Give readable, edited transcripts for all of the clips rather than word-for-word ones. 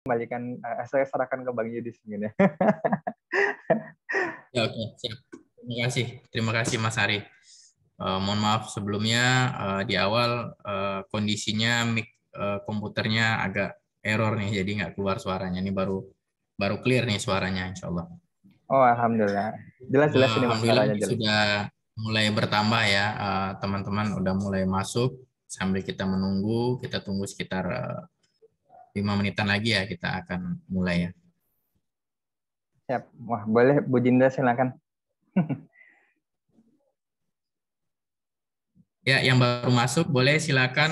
kembalikan, saya serahkan ke Bang Yudis mungkin ya. Ya, oke, siap. Terima kasih Mas Ari. Mohon maaf sebelumnya di awal kondisinya mic komputernya agak error nih, jadi nggak keluar suaranya. Ini baru clear nih suaranya, Insya Allah. Oh, alhamdulillah. Jelas-jelas ini Mas Alhamdulillah suaranya jelas. sudah mulai bertambah ya, teman-teman udah mulai masuk. Sambil kita menunggu, kita tunggu sekitar 5 menitan lagi ya, kita akan mulai ya. Siap. Wah, boleh Bu Jinda silakan. Ya, yang baru masuk boleh silakan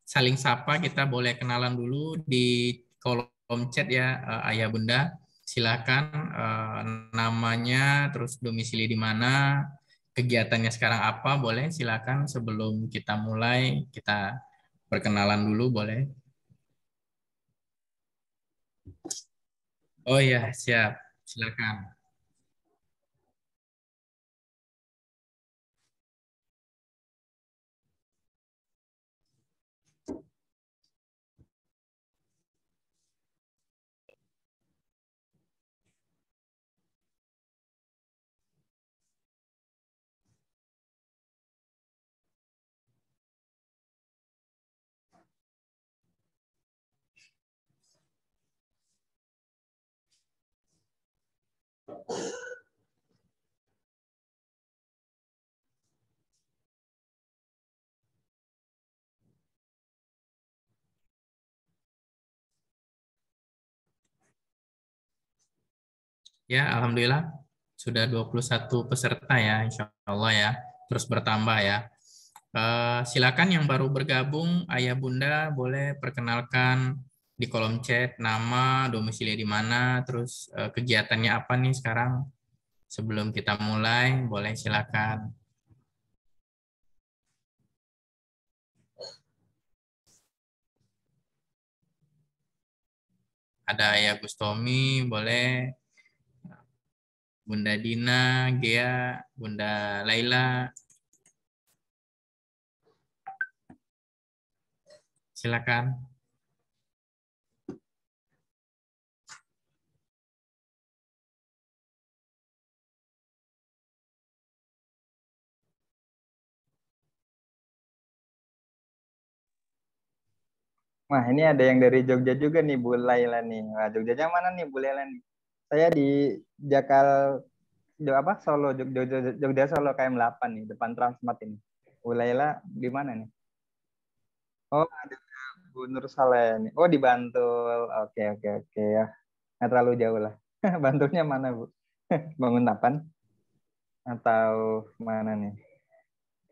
saling sapa, kita boleh kenalan dulu di kolom chat ya, Ayah Bunda. Silakan namanya, terus domisili di mana, kegiatannya sekarang apa, boleh silakan sebelum kita mulai, kita perkenalan dulu boleh. Oh ya, siap. Silakan. Ya, alhamdulillah sudah 21 peserta ya, insya Allah ya. Terus bertambah ya. Silakan yang baru bergabung, Ayah Bunda boleh perkenalkan di kolom chat nama, domisili di mana, terus kegiatannya apa nih sekarang. Sebelum kita mulai, boleh silakan. Ada Ayah Gustomi, boleh. Bunda Dina, Gea, Bunda Laila, silakan. Wah, ini ada yang dari Jogja juga nih, Bu Laila nih. Wah, Jogjanya mana nih, Bu Laila nih? Saya di Jakal, apa, Solo, Jogja Solo KM8 nih, depan Transmart ini. Bu Laila di mana nih? Oh, ada Bu Nur Saleh nih. Oh, di Bantul. Oke, oke, oke ya. Nggak terlalu jauh lah. Bantulnya mana, Bu? Bangun 8 atau mana nih?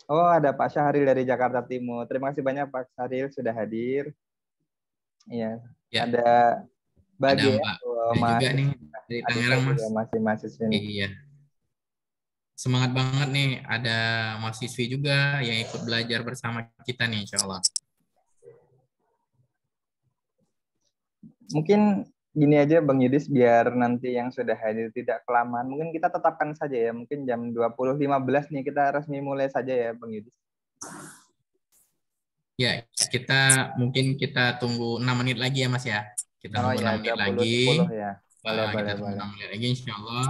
Oh, ada Pak Syahril dari Jakarta Timur. Terima kasih banyak Pak Syahril sudah hadir. Iya, Ya, ada ada Bagi ya, Mbak oh, ada juga nih mahasiswa. dari Adik saya Tangerang, juga Mas. masih mahasiswa nih. Iya. Semangat banget nih, ada mahasiswi juga yang ikut belajar bersama kita nih, insya Allah. Mungkin gini aja Bang Yudis, biar nanti yang sudah hadir tidak kelamaan. Mungkin kita tetapkan saja ya, mungkin jam 20.15 nih kita resmi mulai saja ya Bang Yudis. Ya, kita tunggu 6 menit lagi ya, Mas ya. Kita Oh nunggu ya, 6 menit 20.10 lagi. ya. Boleh, boleh, Kita tunggu boleh. 6 menit lagi, insya Allah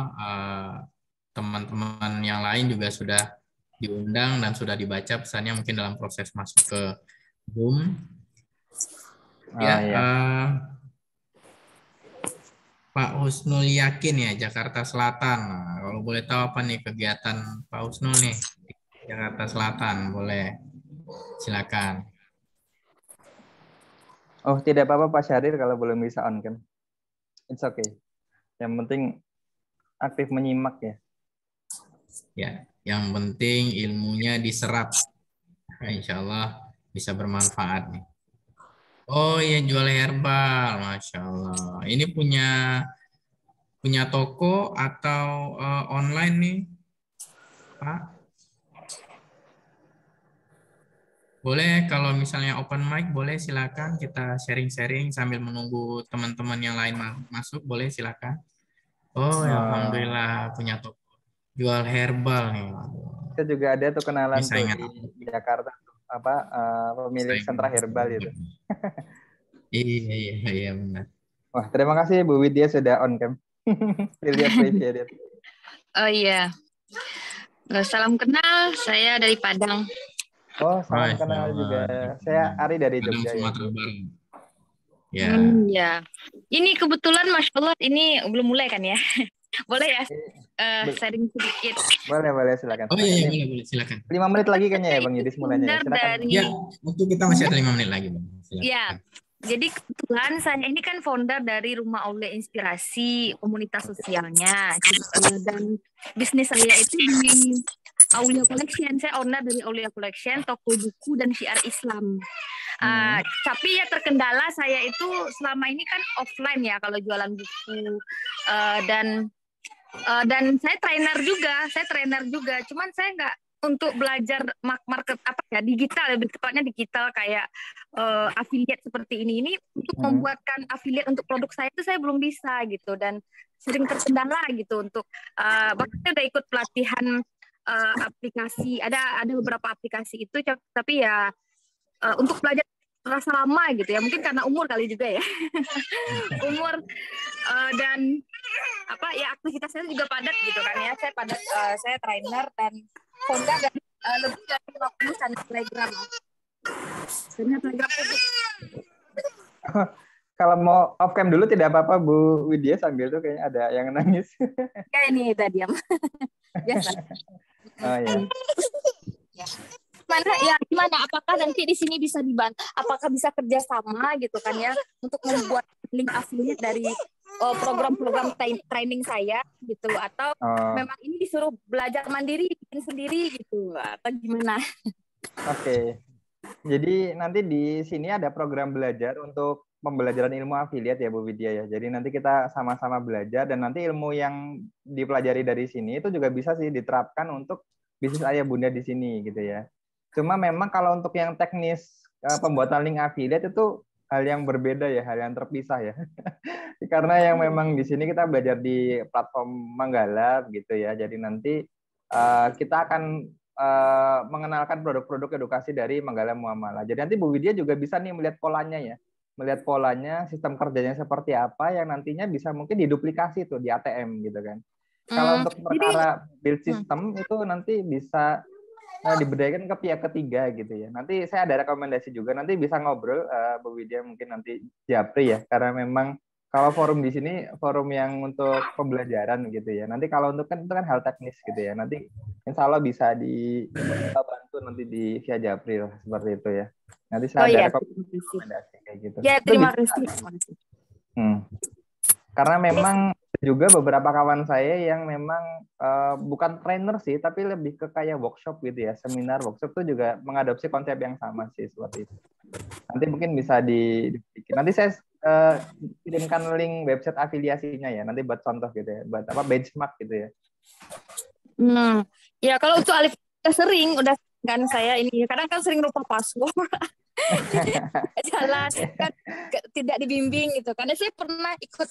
teman-teman yang lain juga sudah diundang dan sudah dibaca pesannya mungkin dalam proses masuk ke Zoom. Ya, Oh iya. Pak Husnul Yakin ya, Jakarta Selatan. Nah, kalau boleh tahu apa nih kegiatan Pak Husnul nih di Jakarta Selatan, boleh silakan. Oh, tidak apa-apa Pak Syahrir kalau belum bisa on cam. It's okay. Yang penting aktif menyimak ya. Ya, yang penting ilmunya diserap. Nah, insya Allah bisa bermanfaat nih. Oh iya, jual herbal, Masya Allah. Ini punya punya toko atau online nih, Pak? Boleh kalau misalnya open mic, boleh silakan kita sharing-sharing sambil menunggu teman-teman yang lain masuk, boleh silakan. Oh, ya, Oh, alhamdulillah punya toko jual herbal nih. kita juga ada tuh Ini kenalan tuh saingan di aku, Jakarta tuh, apa, pemilik saingan sentra aku herbal itu. banget. Iya, iya, iya benar. Wah, terima kasih Bu Widya sudah on cam. Really appreciate it. Oh iya, salam kenal. Saya dari Padang. Oh, salam Masya kenal Allah. juga. Saya Ari dari Padang, Jogja ya. Sumatera Barat. Ya. Ya. Ini kebetulan, Masya Allah, ini belum mulai kan ya? Boleh ya? Sharing sedikit. Boleh, silakan. Oh iya, Ini boleh, silakan. 5 menit lagi kayaknya ya Bang Yudis mulanya ya. Silakan. Ya, waktu kita masih ada 5 menit lagi, Bang. Silakan. Ya, jadi kebetulan saya ini kan founder dari Rumah Aulia Inspirasi, komunitas sosialnya. Dan bisnis saya itu di Aulia Collection. Saya owner dari Aulia Collection, toko buku dan syiar Islam. Tapi ya terkendala saya itu selama ini kan offline ya kalau jualan buku, dan saya trainer juga. Cuman saya nggak untuk belajar market apa ya, digital, lebih tepatnya digital kayak affiliate seperti ini untuk membuatkan affiliate untuk produk saya itu saya belum bisa gitu, dan sering terkendala gitu untuk bahkan saya udah ikut pelatihan aplikasi, ada beberapa aplikasi itu, tapi ya untuk belajar terasa lama gitu ya, mungkin karena umur kali juga ya. Umur dan apa ya, aktivitas saya juga padat gitu kan ya. Saya trainer dan founder dari lebih dari 50 channel Telegram. Telegram publik. Kalau mau off cam dulu tidak apa-apa Bu Widya, sambil tuh kayaknya ada yang nangis. Kayak ini udah diam. Biasa. Oh ya. Gimana? Apakah nanti di sini bisa dibantu? Apakah bisa kerjasama gitu kan ya untuk membuat link affiliate dari program-program training saya gitu, atau memang ini disuruh belajar mandiri, bikin sendiri gitu, atau gimana? Oke. Jadi nanti di sini ada program belajar untuk pembelajaran ilmu affiliate ya Bu Widya ya. Jadi nanti kita sama-sama belajar, dan nanti ilmu yang dipelajari dari sini itu juga bisa sih diterapkan untuk bisnis ayah bunda di sini gitu ya. Cuma memang kalau untuk yang teknis pembuatan link affiliate itu hal yang berbeda ya, hal yang terpisah ya. Karena yang memang di sini kita belajar di platform Manggala gitu ya. Jadi nanti kita akan mengenalkan produk-produk edukasi dari Manggala Muamalah. Jadi nanti Bu Widya juga bisa nih melihat polanya ya. Melihat polanya, sistem kerjanya seperti apa yang nantinya bisa mungkin diduplikasi tuh di ATM gitu kan. Kalau untuk perkara build system itu nanti bisa diberdayakan ke pihak ketiga gitu ya. Nanti saya ada rekomendasi juga, nanti bisa ngobrol Bu Widya mungkin nanti Japri ya, karena memang kalau forum di sini forum yang untuk pembelajaran gitu ya. Nanti kalau untuk kan itu kan hal teknis gitu ya. Nanti insya Allah bisa dibantu nanti di via Japri lah, seperti itu ya. Nanti saya ada rekomendasi kayak gitu. Ya, terima kasih. Karena memang juga beberapa kawan saya yang memang bukan trainer sih, tapi lebih ke kayak workshop gitu ya, seminar workshop tuh juga mengadopsi konsep yang sama sih seperti itu. Nanti mungkin bisa dibikin. Nanti saya kirimkan link website afiliasinya ya, nanti buat contoh gitu ya, buat apa benchmark gitu ya. Ya kalau untuk Alif udah kan saya ini kadang kan sering lupa password. Jalan kan tidak dibimbing gitu, karena saya pernah ikut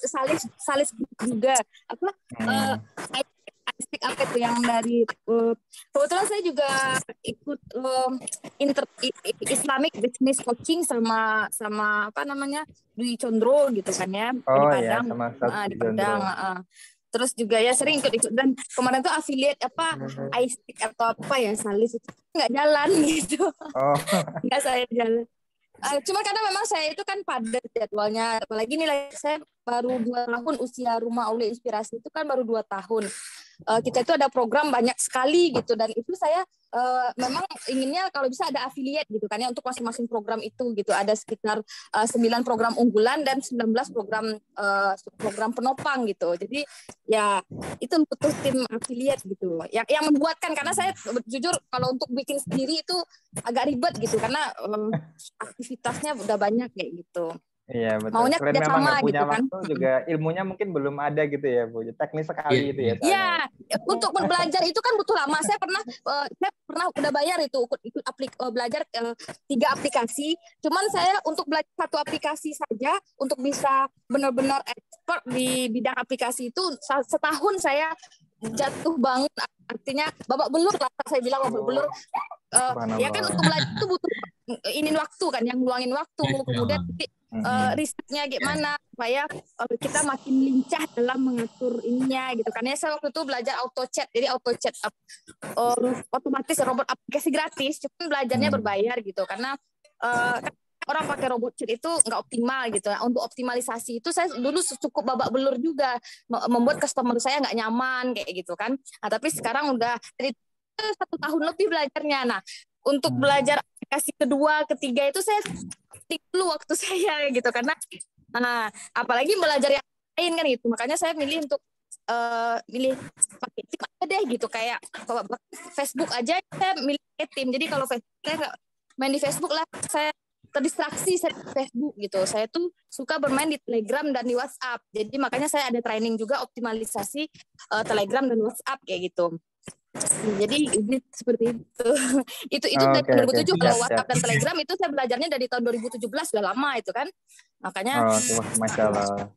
salis juga apa apa itu yang dari kebetulan saya juga ikut Islamic Business Coaching sama apa namanya Dwi Condro gitu kan ya, di Padang. Ya, sama di Padang. Terus juga ya sering ikut, dan kemarin tuh affiliate apa iStick atau apa ya, salis itu nggak jalan gitu. Nggak saya jalan. Cuma karena memang saya itu kan padat jadwalnya, apalagi nih saya baru 2 tahun usia Rumah Aulia Inspirasi itu kan baru 2 tahun. Kita itu ada program banyak sekali gitu, dan itu saya memang inginnya kalau bisa ada affiliate gitu kan ya untuk masing-masing program itu gitu. Ada sekitar 9 program unggulan dan 19 program penopang gitu. Jadi ya itu butuh tim affiliate gitu yang membuatkan, karena saya jujur kalau untuk bikin sendiri itu agak ribet gitu karena aktivitasnya udah banyak kayak gitu. Iya betul. Maunya Selain memang nggak punya gitu kan. waktu juga ilmunya mungkin belum ada gitu ya Bu. Teknis sekali itu ya. Iya, untuk belajar itu kan butuh lama. Saya pernah udah bayar itu ikut belajar 3 aplikasi. Cuman saya untuk belajar 1 aplikasi saja untuk bisa benar-benar expert di bidang aplikasi itu setahun saya jatuh bangun, artinya babak belur lah saya bilang, babak belur. Ya kan untuk belajar itu butuh waktu kan, yang ngeluangin waktu, kemudian risetnya gimana supaya kita makin lincah dalam mengatur ininya gitu. Karena saya waktu itu belajar auto chat, jadi auto chat otomatis robot aplikasi gratis, cuma belajarnya berbayar gitu. Karena orang pakai robot chat itu nggak optimal gitu. Untuk optimalisasi itu saya dulu cukup babak belur juga, membuat customer saya nggak nyaman kayak gitu kan. Nah, tapi sekarang udah dari 1 tahun lebih belajarnya. Nah, untuk belajar aplikasi kedua, ketiga itu saya dulu waktu saya gitu, karena apalagi belajar yang lain kan gitu. Makanya saya milih untuk milih pakai tim aja deh gitu, kayak Facebook aja saya milih tim. Jadi kalau Facebook saya main di Facebook lah, saya terdistraksi saya di Facebook gitu. Saya tuh suka bermain di Telegram dan di WhatsApp. Jadi makanya saya ada training juga optimalisasi Telegram dan WhatsApp kayak gitu. Jadi seperti itu. itu dari 2007. Kalau WhatsApp dan Telegram itu saya belajarnya dari tahun 2017, sudah lama itu kan. Makanya Masya Allah.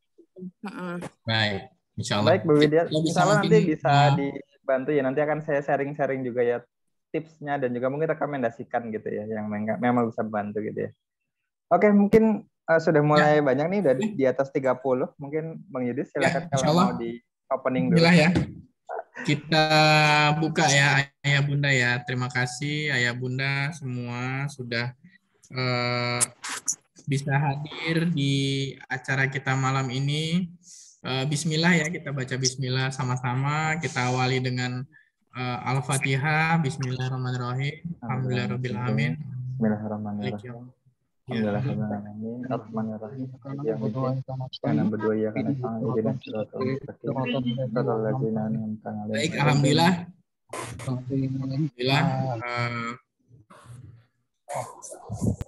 Baik, insya Allah. Baik Bu Widya, insya Allah nanti bisa dibantu ya. Nanti akan saya sharing-sharing juga ya tipsnya, dan juga mungkin rekomendasikan gitu ya, yang memang bisa bantu gitu ya. Oke, mungkin sudah mulai banyak nih, udah di atas 30. Mungkin Bang Yudis silakan kalau mau di opening dulu. Ya. Kita buka ya Ayah Bunda ya. Terima kasih Ayah Bunda semua sudah bisa hadir di acara kita malam ini. Bismillah ya, kita baca Bismillah sama-sama. Kita awali dengan Al-Fatihah. Bismillahirrahmanirrahim. Alhamdulillahirrahmanirrahim. Bismillahirrahmanirrahim. Alhamdulillahirrahmanirrahim. Ar-Rahmanirrahim. Yang berdua ya karena Baik, alhamdulillah.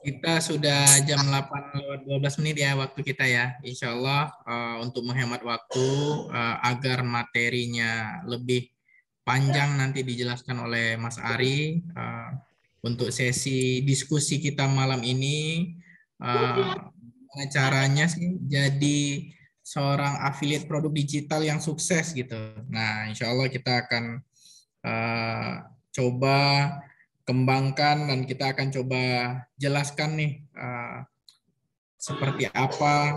Kita sudah jam 8:12 ya waktu kita ya. Insya Allah untuk menghemat waktu agar materinya lebih panjang nanti dijelaskan oleh Mas Ari. Untuk sesi diskusi kita malam ini, caranya sih jadi seorang affiliate produk digital yang sukses gitu. Nah, insya Allah kita akan coba kembangkan, dan kita akan coba jelaskan nih seperti apa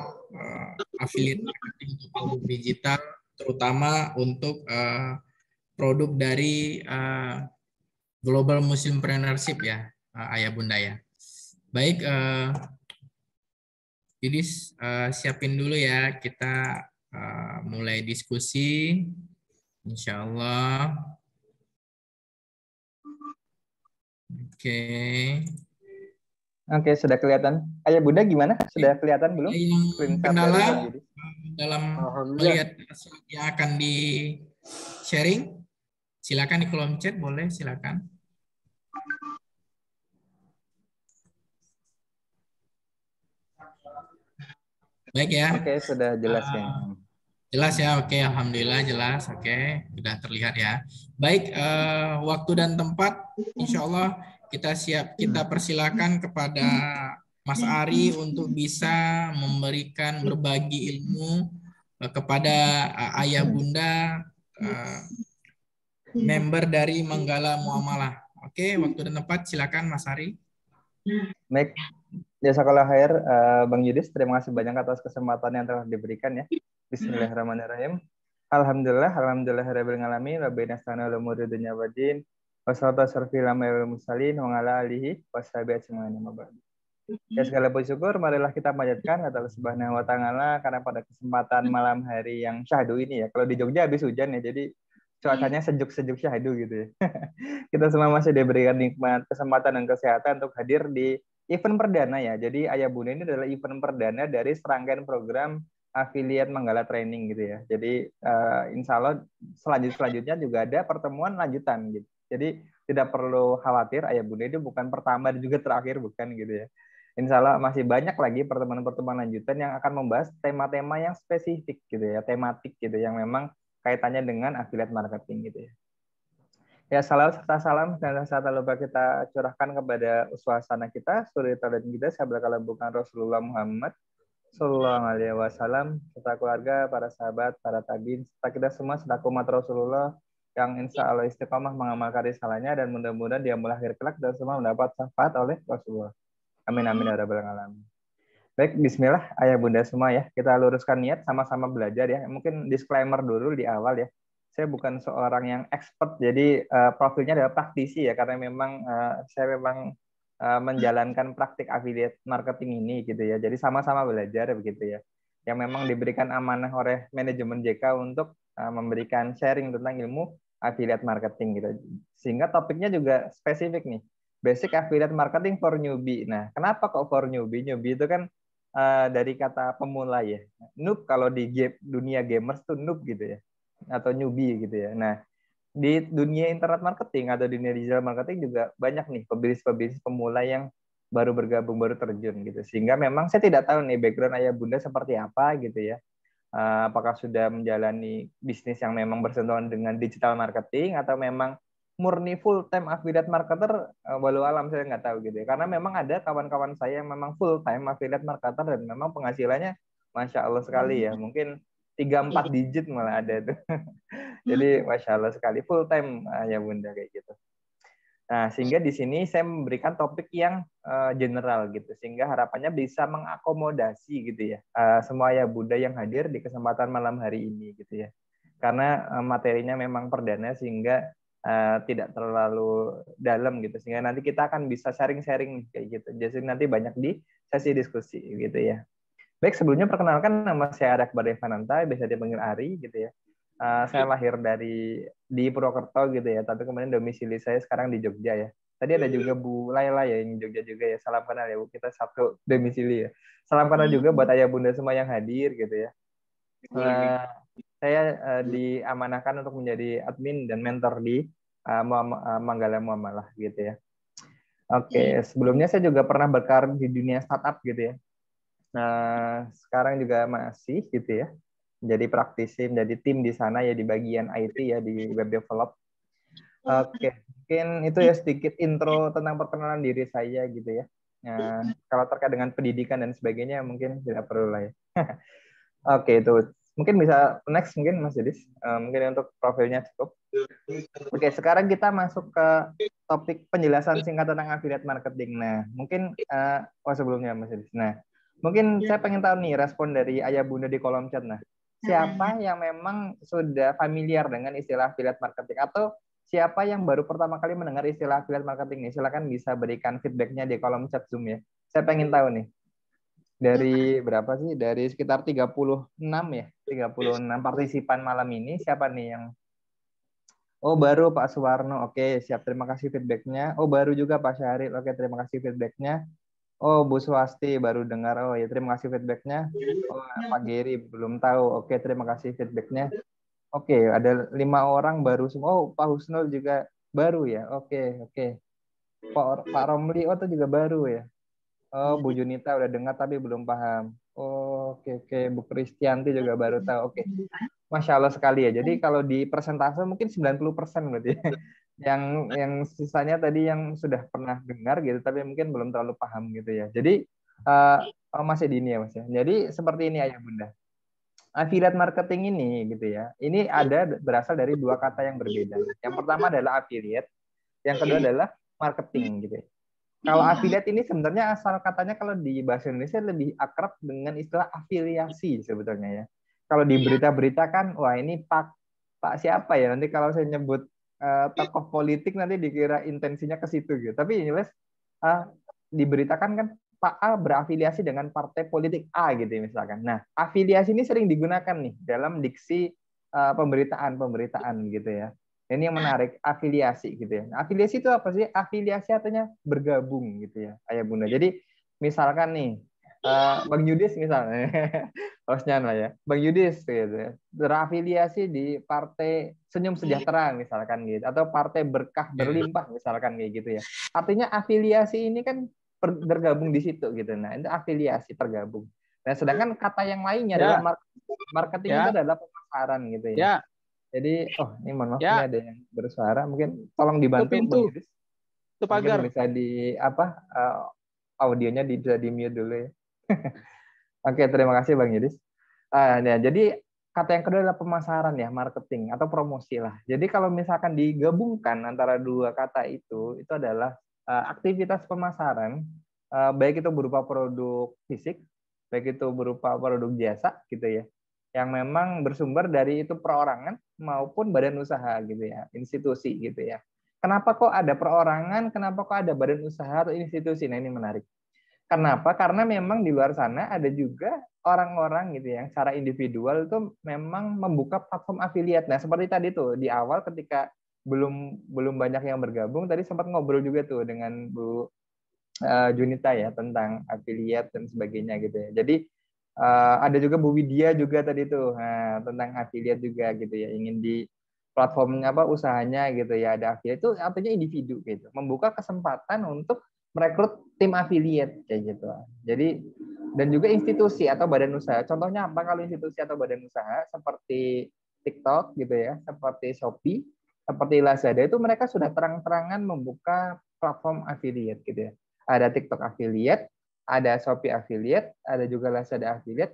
affiliate marketing untuk produk digital, terutama untuk produk dari Global Muslimpreneurship ya, Ayah Bunda ya. Baik, jadi siapin dulu ya, kita mulai diskusi, insya Allah. Oke, sudah kelihatan. Ayah Bunda gimana? Sudah kelihatan belum? Yang kendala dalam melihat yang akan di sharing, silakan di kolom chat, boleh silakan. Baik ya. Oke, sudah jelas ya. Jelas ya, oke, alhamdulillah jelas, oke, sudah terlihat ya. Baik, waktu dan tempat, insya Allah kita persilakan kepada Mas Ari untuk bisa memberikan berbagi ilmu kepada Ayah Bunda, member dari Manggala Muamalah. Oke, waktu dan tempat, silakan Mas Ari. Baik. Jazakallah khair, Bang Yudis, terima kasih banyak atas kesempatan yang telah diberikan ya. Bismillahirrahmanirrahim. Alhamdulillahirabbil alamin, rabbil nasta'inu ala umuri dunya waddin. Wassalatu wassalamu ala alihi washabihi ajmain. Ya, segala puji syukur marilah kita panjatkan kepada Allah Subhanahu wa taala, karena pada kesempatan malam hari yang syahdu ini ya. Kalau di Jogja habis hujan ya, jadi cuacanya sejuk-sejuk syahdu gitu ya. Kita semua masih diberikan nikmat kesempatan dan kesehatan untuk hadir di event perdana ya. Jadi Ayah Bunda ini adalah event perdana dari serangkaian program affiliate Manggala Training gitu ya. Jadi insya Allah selanjutnya juga ada pertemuan lanjutan gitu. Jadi tidak perlu khawatir, Ayah Bunda itu bukan pertama dan juga terakhir, bukan gitu ya. Insya Allah masih banyak lagi pertemuan-pertemuan lanjutan yang akan membahas tema-tema yang spesifik gitu ya, tematik gitu, yang memang kaitannya dengan affiliate marketing gitu ya. Ya, salam serta salam dan tak lupa kita curahkan kepada uswasana kita, suri teladan kita, sahabat bukan Rasulullah Muhammad Sallallahu Alaihi Wasallam, serta keluarga, para sahabat, para tabiin, serta kita semua selaku umat Rasulullah yang insya Allah istiqomah mengamalkan risalahnya, dan mudah-mudahan dia akhir kelak dan semua mendapat syafaat oleh Rasulullah. Amin amin ya rabbal alamin. Baik, bismillah ayah bunda semua ya. Kita luruskan niat sama-sama belajar ya. Mungkin disclaimer dulu di awal ya. Saya bukan seorang yang expert, jadi profilnya adalah praktisi ya, karena memang saya memang menjalankan praktik affiliate marketing ini gitu ya. Jadi sama-sama belajar begitu ya. Yang memang diberikan amanah oleh manajemen JK untuk memberikan sharing tentang ilmu affiliate marketing gitu. Sehingga topiknya juga spesifik nih. Basic affiliate marketing for newbie. Nah, kenapa kok for newbie? Newbie itu kan dari kata pemula ya. Noob kalau di dunia gamers tuh noob gitu ya. Atau newbie gitu ya. Nah, di dunia internet marketing atau dunia digital marketing juga banyak nih pebisnis pemula yang baru bergabung, baru terjun gitu. Sehingga memang saya tidak tahu nih background ayah bunda seperti apa gitu ya. Apakah sudah menjalani bisnis yang memang bersentuhan dengan digital marketing atau memang murni full time affiliate marketer, walau alam saya nggak tahu gitu ya. Karena memang ada kawan-kawan saya yang memang full time affiliate marketer dan memang penghasilannya Masya Allah sekali ya. Mungkin 3-4 digit malah ada tuh. Jadi Masya Allah sekali full time ya bunda kayak gitu. Nah, sehingga di sini saya memberikan topik yang general gitu, sehingga harapannya bisa mengakomodasi gitu ya semua ya Bunda yang hadir di kesempatan malam hari ini gitu ya. Karena materinya memang perdana sehingga tidak terlalu dalam gitu, sehingga nanti kita akan bisa sharing-sharing kayak gitu. Jadi nanti banyak di sesi diskusi gitu ya. Baik, sebelumnya perkenalkan nama saya Akbar Devananta, biasa dipanggil Ari gitu ya. Saya lahir di Purwokerto gitu ya, tapi kemudian domisili saya sekarang di Jogja ya. Tadi ada juga Bu Laila ya yang Jogja juga ya. Salam kenal ya Bu, kita satu domisili ya. Salam kenal juga buat ayah bunda semua yang hadir gitu ya. Saya diamanahkan untuk menjadi admin dan mentor di Manggala Muamalah gitu ya. Oke, sebelumnya saya juga pernah berkarir di dunia startup gitu ya. Nah, sekarang juga masih gitu ya. Jadi praktisi, menjadi tim di sana ya di bagian IT ya di web develop. Oke, mungkin itu ya sedikit intro tentang perkenalan diri saya gitu ya. Nah, kalau terkait dengan pendidikan dan sebagainya mungkin tidak perlu lah ya. Oke, itu mungkin bisa next mungkin Mas Yudis. Mungkin untuk profilnya cukup. Oke, sekarang kita masuk ke topik penjelasan singkat tentang affiliate marketing. Nah, mungkin sebelumnya Mas Yudis. Nah, mungkin saya pengen tahu nih respon dari ayah bunda di kolom chat. Nah, siapa yang memang sudah familiar dengan istilah affiliate marketing atau siapa yang baru pertama kali mendengar istilah affiliate marketing nih? Silakan bisa berikan feedbacknya di kolom chat Zoom ya. Saya pengen tahu nih. Dari berapa sih? Dari sekitar 36 ya. 36 partisipan malam ini siapa nih yang Oh, baru Pak Suwarno. Oke, siap. Terima kasih feedbacknya. Oh, baru juga Pak Syahril. Oke, terima kasih feedbacknya. Oh, Bu Swasti baru dengar. Oh ya, terima kasih feedbacknya. Oh, Pak Geri belum tahu. Oke, terima kasih feedbacknya. Oke, ada 5 orang baru semua. Oh, Pak Husnul juga baru ya. Oke, oke. Pak Romli, oh itu juga baru ya. Oh, Bu Junita udah dengar tapi belum paham. Oh, oke, oke. Bu Kristianti juga baru tahu. Oke. Masya Allah sekali ya. Jadi kalau di persentase mungkin 90% berarti. Yang sisanya tadi yang sudah pernah dengar gitu, tapi mungkin belum terlalu paham gitu ya. Jadi masih dini ya Mas ya. Jadi seperti ini ayah bunda. Affiliate marketing ini gitu ya. Ini berasal dari dua kata yang berbeda. Yang pertama adalah affiliate, yang kedua adalah marketing gitu ya. Kalau affiliate ini sebenarnya asal katanya kalau di bahasa Indonesia lebih akrab dengan istilah afiliasi sebetulnya ya. Kalau di berita-berita kan, wah ini Pak siapa ya? Nanti kalau saya nyebut tokoh politik nanti dikira intensinya ke situ gitu. Tapi jelas diberitakan kan Pak A berafiliasi dengan partai politik A gitu misalkan. Nah, afiliasi ini sering digunakan nih dalam diksi pemberitaan gitu ya. Ini yang menarik, afiliasi gitu ya. Nah, afiliasi itu apa sih? Afiliasi artinya bergabung gitu ya, ayah bunda. Jadi misalkan nih, Bang Yudis misalnya, hostnya lah ya, Bang Yudis gitu ya, berafiliasi di Partai Senyum Sejahtera misalkan gitu, atau Partai Berkah Berlimpah misalkan kayak gitu ya. Artinya afiliasi ini kan bergabung di situ gitu. Nah, itu afiliasi tergabung. Nah, sedangkan kata yang lainnya adalah marketing itu adalah pemasaran gitu ya. Jadi, ini mohon maaf ini ada yang bersuara, mungkin tolong dibantu Bang Yudis. Itu pagar. Mungkin bisa audionya bisa di mute dulu ya. Oke, terima kasih Bang Yudis. Nah, jadi kata yang kedua adalah pemasaran ya, marketing atau promosi lah. Jadi kalau misalkan digabungkan antara dua kata itu adalah aktivitas pemasaran, baik itu berupa produk fisik baik itu berupa produk jasa gitu ya, yang memang bersumber dari itu perorangan maupun badan usaha gitu ya, institusi gitu ya. Kenapa kok ada perorangan, kenapa kok ada badan usaha atau institusi? Nah, ini menarik. Kenapa? Karena memang di luar sana ada juga orang-orang gitu yang secara individual itu memang membuka platform afiliat. Nah, seperti tadi tuh di awal ketika belum banyak yang bergabung, tadi sempat ngobrol juga tuh dengan Bu Junita ya tentang afiliat dan sebagainya gitu ya. Jadi ada juga Bu Widya juga tadi tuh tentang afiliat juga gitu ya, ingin di platformnya apa usahanya gitu ya ada afiliat, itu artinya individu gitu, membuka kesempatan untuk merekrut tim afiliat kayak gitu. Jadi dan juga institusi atau badan usaha. Contohnya apa kalau institusi atau badan usaha seperti TikTok gitu ya, seperti Shopee, seperti Lazada, itu mereka sudah terang-terangan membuka platform afiliat gitu ya. Ada TikTok affiliate, ada Shopee affiliate, ada juga Lazada affiliate.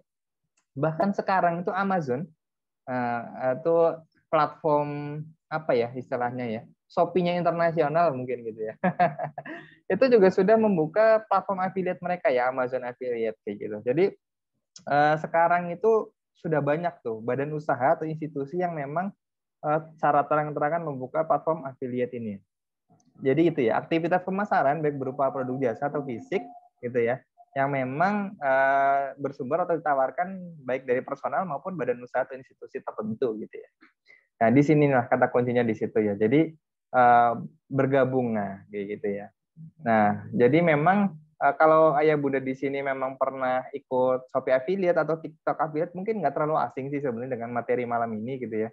Bahkan sekarang itu Amazon itu platform apa ya istilahnya ya, Shopee-nya internasional mungkin gitu ya. Itu juga sudah membuka platform affiliate mereka ya, Amazon affiliate kayak gitu. Jadi sekarang itu sudah banyak tuh badan usaha atau institusi yang memang secara terang-terangan membuka platform affiliate ini. Jadi itu ya, aktivitas pemasaran baik berupa produk jasa atau fisik gitu ya, yang memang bersumber atau ditawarkan baik dari personal maupun badan usaha atau institusi tertentu gitu ya. Nah, di sinilah kata kuncinya di situ ya. Jadi bergabung kayak gitu ya. Nah, jadi memang kalau Ayah Bunda di sini memang pernah ikut Shopee affiliate atau TikTok affiliate, mungkin nggak terlalu asing sih sebenarnya dengan materi malam ini gitu ya.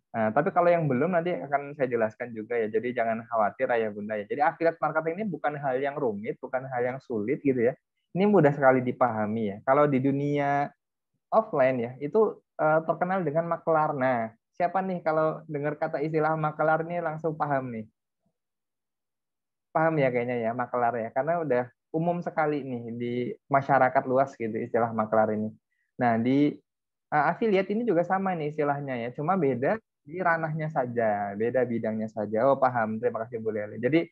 Nah, tapi kalau yang belum nanti akan saya jelaskan juga ya. Jadi jangan khawatir Ayah Bunda ya. Jadi affiliate marketing ini bukan hal yang rumit, bukan hal yang sulit gitu ya. Ini mudah sekali dipahami ya. Kalau di dunia offline ya, itu terkenal dengan makelar. Nah, siapa nih kalau dengar kata istilah makelar nih langsung paham nih? Paham ya kayaknya ya makelar ya, karena udah umum sekali nih di masyarakat luas gitu istilah makelar ini. Nah, di affiliate ini juga sama nih istilahnya ya, cuma beda di ranahnya saja, beda bidangnya saja. Oh, paham. Terima kasih Bu Leli. Jadi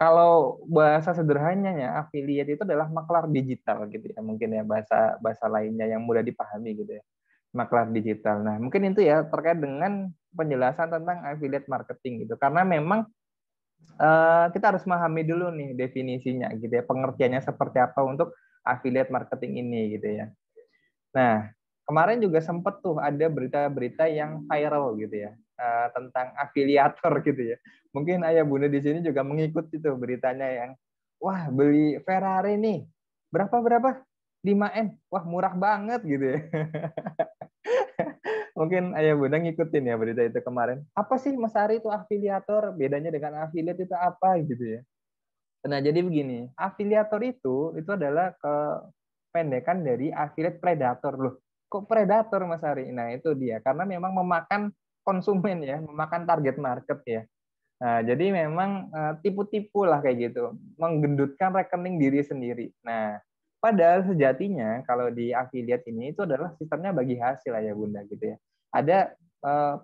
kalau bahasa sederhananya affiliate itu adalah maklar digital gitu ya, mungkin ya bahasa bahasa lainnya yang mudah dipahami gitu ya, maklar digital. Nah, mungkin itu ya terkait dengan penjelasan tentang affiliate marketing gitu, karena memang kita harus memahami dulu nih definisinya gitu ya, pengertiannya seperti apa untuk affiliate marketing ini gitu ya. Nah, kemarin juga sempat tuh ada berita-berita yang viral gitu ya, tentang afiliator gitu ya. Mungkin Ayah Bunda di sini juga mengikuti tuh beritanya yang, wah beli Ferrari nih, berapa? 5M, wah murah banget gitu ya. Mungkin Ayah Bunda ngikutin ya berita itu kemarin. Apa sih Mas Ari itu afiliator? Bedanya dengan affiliate itu apa gitu ya? Nah, jadi begini, afiliator itu adalah kependekan dari affiliate predator loh. Kok predator Mas Ari? Nah, itu dia. Karena memang memakan konsumen ya, memakan target market ya. Nah, jadi memang tipu-tipu lah kayak gitu, menggendutkan rekening diri sendiri. Nah, padahal sejatinya kalau di affiliate ini itu adalah sistemnya bagi hasil ya Bunda gitu ya. Ada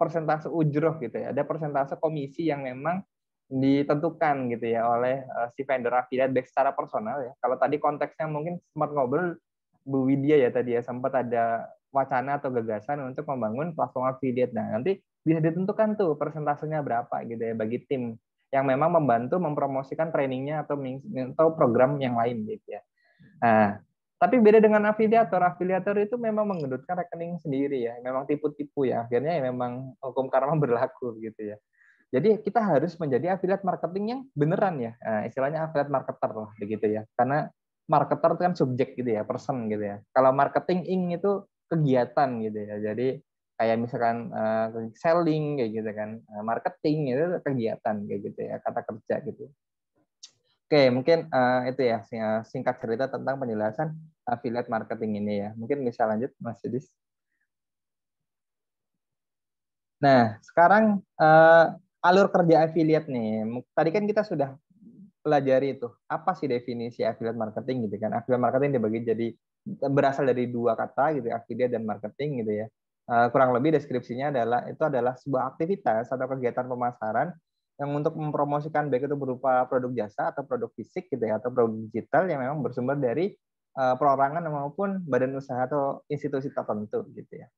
persentase ujroh gitu ya, ada persentase komisi yang memang ditentukan gitu ya oleh si vendor affiliate baik secara personal ya. Kalau tadi konteksnya mungkin sempat ngobrol Bu Widya ya tadi ya, sempat ada wacana atau gagasan untuk membangun platform affiliate. Nah, nanti bisa ditentukan tuh persentasenya berapa gitu ya bagi tim yang memang membantu mempromosikan trainingnya atau program yang lain gitu ya. Nah, tapi beda dengan afiliator. Afiliator itu memang menggendutkan rekening sendiri ya, memang tipu-tipu ya. Akhirnya ya memang hukum karma berlaku gitu ya. Jadi kita harus menjadi affiliate marketing yang beneran ya. Nah, istilahnya affiliate marketer lah begitu ya. Karena marketer itu kan subjek gitu ya, person gitu ya. Kalau marketing itu kegiatan gitu ya. Jadi kayak misalkan selling kayak gitu kan, marketing itu kegiatan kayak gitu ya, kata kerja gitu. Oke, mungkin itu ya singkat cerita tentang penjelasan affiliate marketing ini ya. Mungkin bisa lanjut Mas Yudis. Nah, sekarang alur kerja affiliate nih. Tadi kan kita sudah pelajari itu apa sih definisi affiliate marketing gitu kan. Affiliate marketing dibagi jadi berasal dari dua kata gitu, affiliate dan marketing gitu ya. Kurang lebih deskripsinya adalah sebuah aktivitas atau kegiatan pemasaran yang untuk mempromosikan baik itu berupa produk jasa atau produk fisik gitu ya, atau produk digital yang memang bersumber dari perorangan maupun badan usaha atau institusi tertentu gitu ya.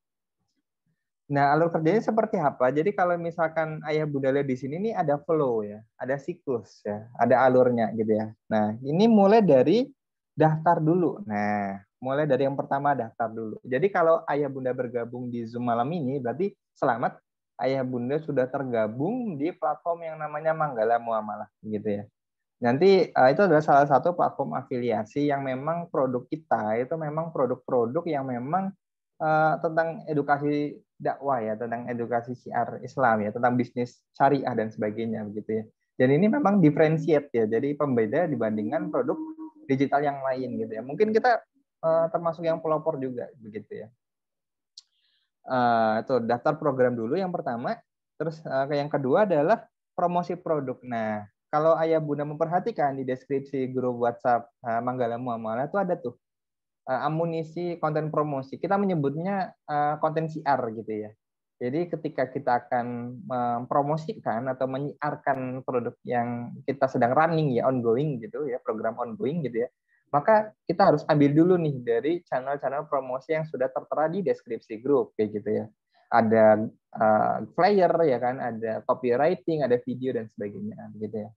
Nah, alur kerjanya seperti apa? Jadi kalau misalkan ayah bunda lihat di sini nih ada flow ya, ada siklus ya, ada alurnya gitu ya. Nah, ini mulai dari daftar dulu. Nah, mulai dari yang pertama daftar dulu. Jadi kalau ayah bunda bergabung di Zoom malam ini, berarti selamat, ayah bunda sudah tergabung di platform yang namanya Manggala Muamalah gitu ya. Nanti itu adalah salah satu platform afiliasi yang memang produk kita itu memang produk-produk yang memang tentang edukasi dakwah ya, tentang edukasi syiar Islam ya, tentang bisnis syariah dan sebagainya begitu ya. Dan ini memang differentiate ya, jadi pembeda dibandingkan produk digital yang lain gitu ya. Mungkin kita termasuk yang pelopor juga begitu ya. Itu daftar program dulu yang pertama, terus yang kedua adalah promosi produk. Nah, kalau ayah bunda memperhatikan di deskripsi grup WhatsApp Manggala Muamalah itu ada tuh amunisi konten promosi. Kita menyebutnya konten siar gitu ya. Jadi ketika kita akan mempromosikan atau menyiarkan produk yang kita sedang running ya, ongoing gitu ya, program ongoing gitu ya, maka kita harus ambil dulu nih dari channel-channel promosi yang sudah tertera di deskripsi grup kayak gitu ya. Ada flyer ya kan, ada copywriting, ada video dan sebagainya gitu ya.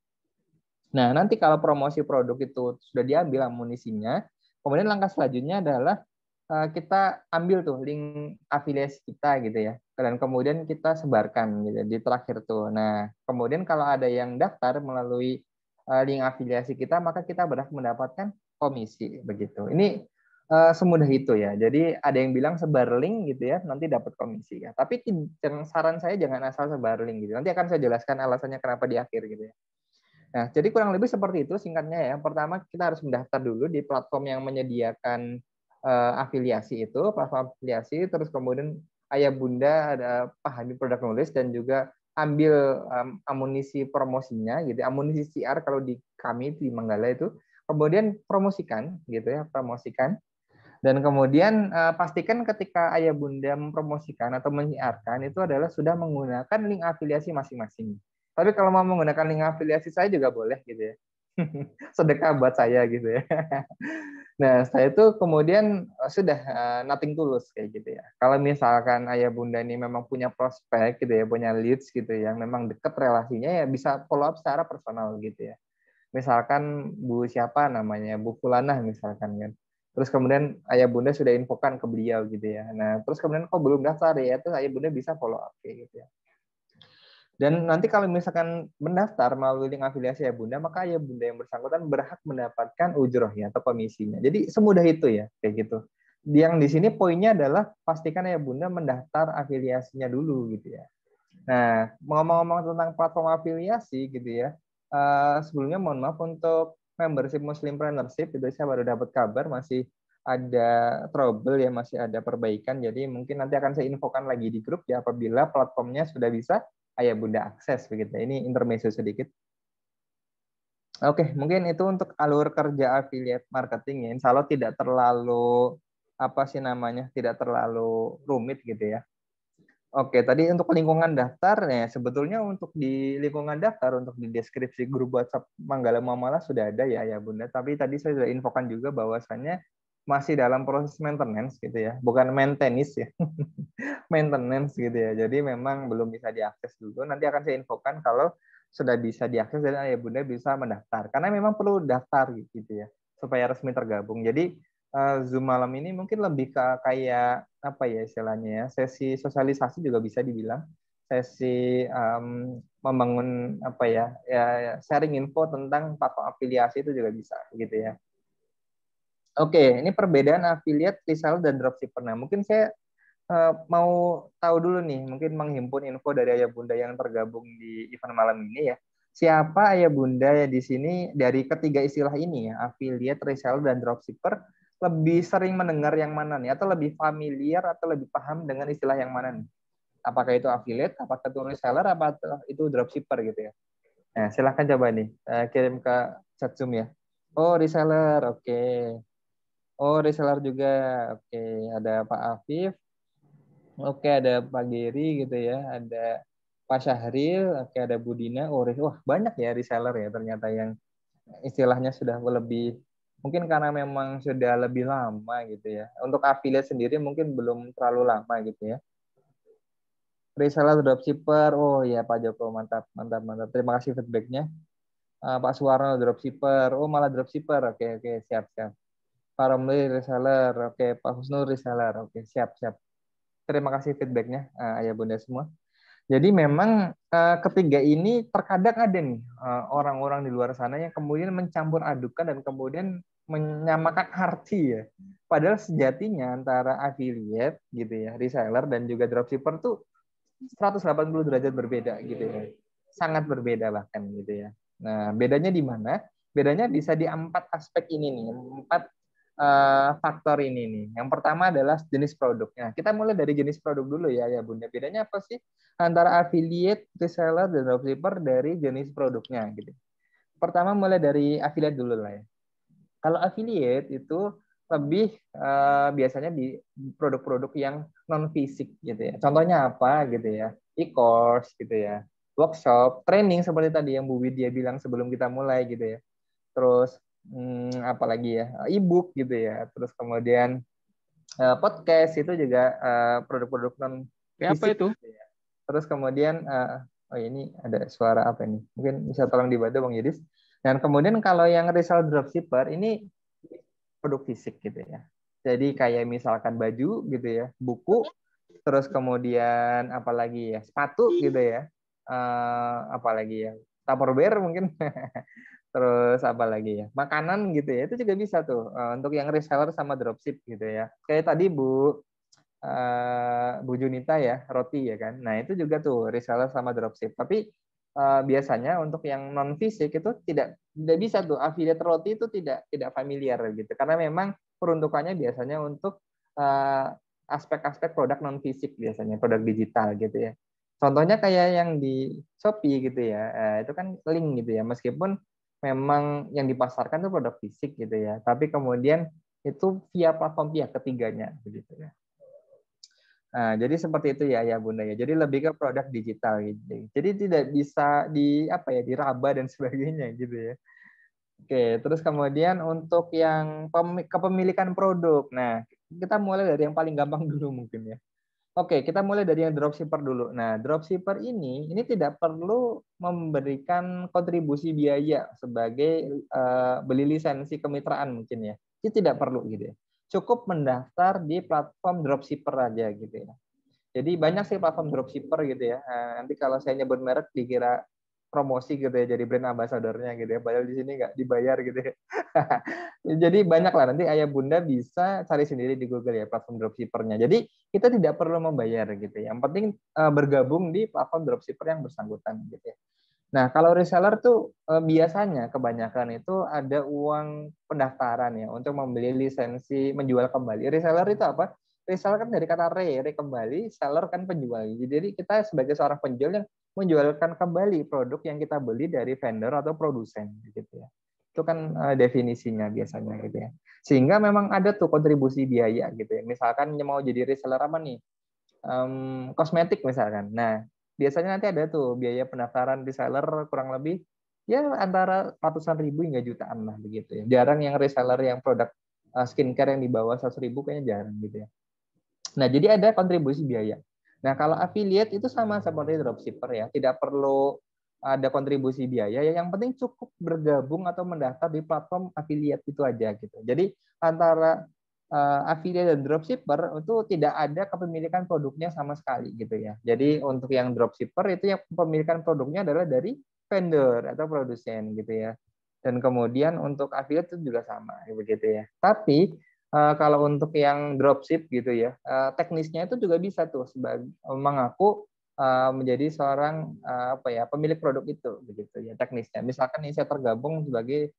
Nah, nanti kalau promosi produk itu sudah diambil amunisinya, kemudian langkah selanjutnya adalah kita ambil tuh link afiliasi kita gitu ya, dan kemudian kita sebarkan gitu di terakhir tuh. Nah, kemudian kalau ada yang daftar melalui link afiliasi kita, maka kita berhak mendapatkan komisi begitu. Ini semudah itu ya. Jadi ada yang bilang sebar link gitu ya, nanti dapat komisi ya. Tapi saran saya jangan asal sebar link gitu. Nanti akan saya jelaskan alasannya kenapa di akhir gitu ya. Nah, jadi kurang lebih seperti itu singkatnya ya. Pertama, kita harus mendaftar dulu di platform yang menyediakan afiliasi itu, platform afiliasi, terus kemudian ayah bunda ada pahami produk knowledge dan juga ambil amunisi promosinya gitu, amunisi CR kalau di kami di Manggala itu, kemudian promosikan gitu ya, promosikan. Dan kemudian pastikan ketika ayah bunda mempromosikan atau menyiarkan itu adalah sudah menggunakan link afiliasi masing-masing. Tapi kalau mau menggunakan link afiliasi saya juga boleh gitu ya. Sedekah buat saya gitu ya. Nah, saya itu kemudian sudah nothing tulus kayak gitu ya. Kalau misalkan ayah bunda ini memang punya prospek gitu ya, punya leads gitu ya, yang memang dekat relasinya ya bisa follow up secara personal gitu ya. Misalkan Bu siapa namanya, Bu Fulanah misalkan kan. Terus kemudian ayah bunda sudah infokan ke beliau gitu ya. Nah, terus kemudian kok belum daftar ya, terus ayah bunda bisa follow up kayak gitu ya. Dan nanti kalau misalkan mendaftar melalui link afiliasi ya bunda, maka ayah bunda yang bersangkutan berhak mendapatkan ujrohnya atau komisinya. Jadi semudah itu ya, kayak gitu. Yang di sini poinnya adalah pastikan ayah bunda mendaftar afiliasinya dulu gitu ya. Nah, ngomong-ngomong tentang platform afiliasi gitu ya, sebelumnya mohon maaf untuk membership Muslimpreneurship itu saya baru dapat kabar masih ada trouble ya, masih ada perbaikan. Jadi mungkin nanti akan saya infokan lagi di grup ya apabila platformnya sudah bisa ayah bunda akses begitu. Ini intermezzo sedikit. Oke, mungkin itu untuk alur kerja affiliate marketing ya. Insya Allah tidak terlalu tidak terlalu rumit gitu ya. Oke, tadi untuk lingkungan daftar ya sebetulnya untuk di lingkungan daftar untuk di deskripsi grup WhatsApp Manggala Muamalah sudah ada ya bunda. Tapi tadi saya sudah infokan juga bahwasannya masih dalam proses maintenance gitu ya, bukan maintenance ya, maintenance gitu ya. Jadi memang belum bisa diakses dulu. Nanti akan saya infokan kalau sudah bisa diakses dan ayah bunda bisa mendaftar. Karena memang perlu daftar gitu ya, supaya resmi tergabung. Jadi Zoom malam ini mungkin lebih ke kayak apa ya istilahnya ya, sesi sosialisasi juga bisa dibilang, sesi membangun apa ya sharing info tentang platform afiliasi itu juga bisa gitu ya. Oke, ini perbedaan affiliate, reseller, dan dropshipper. Nah, mungkin saya mau tahu dulu nih, mungkin menghimpun info dari ayah bunda yang tergabung di event malam ini ya. Siapa ayah bunda ya di sini dari ketiga istilah ini ya, affiliate, reseller, dan dropshipper, lebih sering mendengar yang mana nih? Atau lebih familiar atau lebih paham dengan istilah yang mana nih? Apakah itu affiliate, apakah itu reseller, apakah itu dropshipper gitu ya? Nah, silahkan coba nih, kirim ke chat Zoom ya. Oh, reseller, oke. Oh, reseller juga. Oke, ada Pak Afif. Oke, ada Pak Geri gitu ya. Ada Pak Syahril. Oke, ada Budina. Oh, wah banyak ya reseller ya ternyata yang istilahnya sudah lebih Mungkin karena memang sudah lebih lama gitu ya. Untuk affiliate sendiri mungkin belum terlalu lama gitu ya. Reseller dropshipper, oh ya Pak Joko, mantap, mantap, mantap. Terima kasih feedbacknya. Pak Suwarno dropshipper, oh malah dropshipper, oke, oke, siap, siap. Pak Romli reseller, oke, Pak Husnul reseller, oke, siap, siap. Terima kasih feedbacknya, ayah bunda semua. Jadi memang ketiga ini terkadang ada nih orang-orang di luar sana yang kemudian mencampur adukan dan kemudian menyamakan arti ya. Padahal sejatinya antara affiliate gitu ya, reseller dan juga dropshipper tuh 180 derajat berbeda gitu ya. Sangat berbeda bahkan gitu ya. Nah, bedanya di mana? Bedanya bisa di 4 aspek ini nih, 4 faktor ini nih. Yang pertama adalah jenis produknya. Kita mulai dari jenis produk dulu ya Bunda. Bedanya apa sih antara affiliate, reseller, dan dropshipper dari jenis produknya gitu. Pertama mulai dari affiliate dulu lah ya. Kalau affiliate itu lebih biasanya di produk-produk yang non fisik gitu ya. Contohnya apa gitu ya? E-course gitu ya. Workshop, training seperti tadi yang Bu Widya bilang sebelum kita mulai gitu ya. Terus apalagi ya, e-book gitu ya, terus kemudian podcast itu juga produk-produk non fisik apa itu? gitu ya. Terus kemudian oh ini ada suara apa ini, mungkin bisa tolong dibantu Bang Yudis. Dan kemudian kalau yang resell dropshipper ini produk fisik gitu ya, jadi kayak misalkan baju gitu ya, buku, terus kemudian apalagi ya, sepatu gitu ya, apalagi ya, Tupperware mungkin. Terus apa lagi ya? Makanan gitu ya. Itu juga bisa tuh untuk yang reseller sama dropship gitu ya. Kayak tadi Bu Junita ya, roti ya kan. Nah, itu juga tuh reseller sama dropship. Tapi biasanya untuk yang non fisik itu tidak bisa tuh, affiliate roti itu tidak familiar gitu. Karena memang peruntukannya biasanya untuk aspek-aspek produk non fisik biasanya, produk digital gitu ya. Contohnya kayak yang di Shopee gitu ya. Itu kan link gitu ya. Meskipun memang yang dipasarkan itu produk fisik gitu ya, tapi kemudian itu via platform pihak ketiganya begitu ya. Nah, jadi seperti itu ya Bunda ya. Jadi lebih ke produk digital gitu. Jadi tidak bisa diraba dan sebagainya gitu ya. Oke, terus kemudian untuk yang kepemilikan produk. Nah, kita mulai dari yang paling gampang dulu mungkin ya. Oke, kita mulai dari yang dropshipper dulu. Nah, dropshipper ini tidak perlu memberikan kontribusi biaya sebagai beli lisensi kemitraan mungkin ya. Itu tidak perlu gitu ya. Cukup mendaftar di platform dropshipper aja gitu ya. Jadi banyak sih platform dropshipper gitu ya. Nanti kalau saya nyebut merek dikira promosi gitu ya, jadi brand ambassadornya gitu ya. Padahal di sini nggak dibayar gitu ya. Jadi banyak lah, nanti ayah bunda bisa cari sendiri di Google ya platform dropshippernya. Jadi kita tidak perlu membayar gitu ya. Yang penting bergabung di platform dropshipper yang bersangkutan gitu ya. Nah, kalau reseller tuh biasanya kebanyakan itu ada uang pendaftaran ya untuk membeli lisensi menjual kembali. Reseller itu apa? Reseller kan dari kata re kembali, seller kan penjual. Jadi kita sebagai seorang penjual yang menjualkan kembali produk yang kita beli dari vendor atau produsen gitu ya. Itu kan definisinya biasanya gitu ya. Sehingga memang ada tuh kontribusi biaya gitu ya. Misalkan mau jadi reseller apa nih? Kosmetik misalkan. Nah, biasanya nanti ada tuh biaya pendaftaran reseller kurang lebih ya antara ratusan ribu hingga jutaan lah begitu ya. Jarang yang reseller yang produk skincare yang di bawah 100 ribu kayaknya jarang gitu ya. Nah, jadi ada kontribusi biaya. Nah, kalau affiliate itu sama seperti dropshipper ya, tidak perlu ada kontribusi biaya ya, yang penting cukup bergabung atau mendaftar di platform affiliate itu aja gitu. Jadi antara affiliate dan dropshipper itu tidak ada kepemilikan produknya sama sekali gitu ya. Jadi untuk yang dropshipper itu yang kepemilikan produknya adalah dari vendor atau produsen gitu ya. Dan kemudian untuk affiliate itu juga sama begitu ya. Tapi kalau untuk yang dropship gitu ya, teknisnya itu juga bisa tuh sebagai mengaku menjadi seorang pemilik produk itu begitu ya teknisnya. Misalkan ini saya tergabung sebagai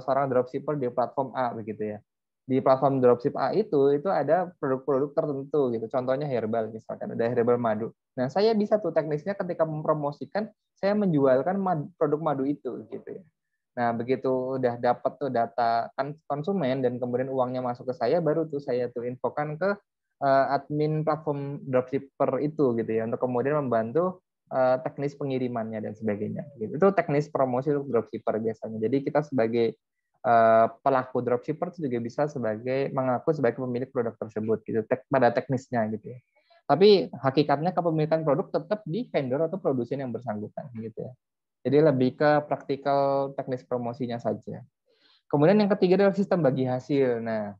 seorang dropshipper di platform A begitu ya. Di platform dropship A itu ada produk-produk tertentu gitu. Contohnya herbal misalkan ada herbal madu. Nah, saya bisa tuh teknisnya ketika mempromosikan saya menjualkan produk madu itu gitu ya. Nah, begitu udah dapat tuh data konsumen dan kemudian uangnya masuk ke saya, baru tuh saya tuh infokan ke admin platform dropshipper itu gitu ya, untuk kemudian membantu teknis pengirimannya dan sebagainya. Gitu. Itu teknis promosi untuk dropshipper biasanya. Jadi kita sebagai pelaku dropshipper itu juga bisa mengaku sebagai pemilik produk tersebut gitu pada teknisnya gitu ya. Tapi hakikatnya kepemilikan produk tetap di vendor atau produsen yang bersangkutan gitu ya. Jadi lebih ke praktikal teknis promosinya saja. Kemudian yang ketiga adalah sistem bagi hasil. Nah,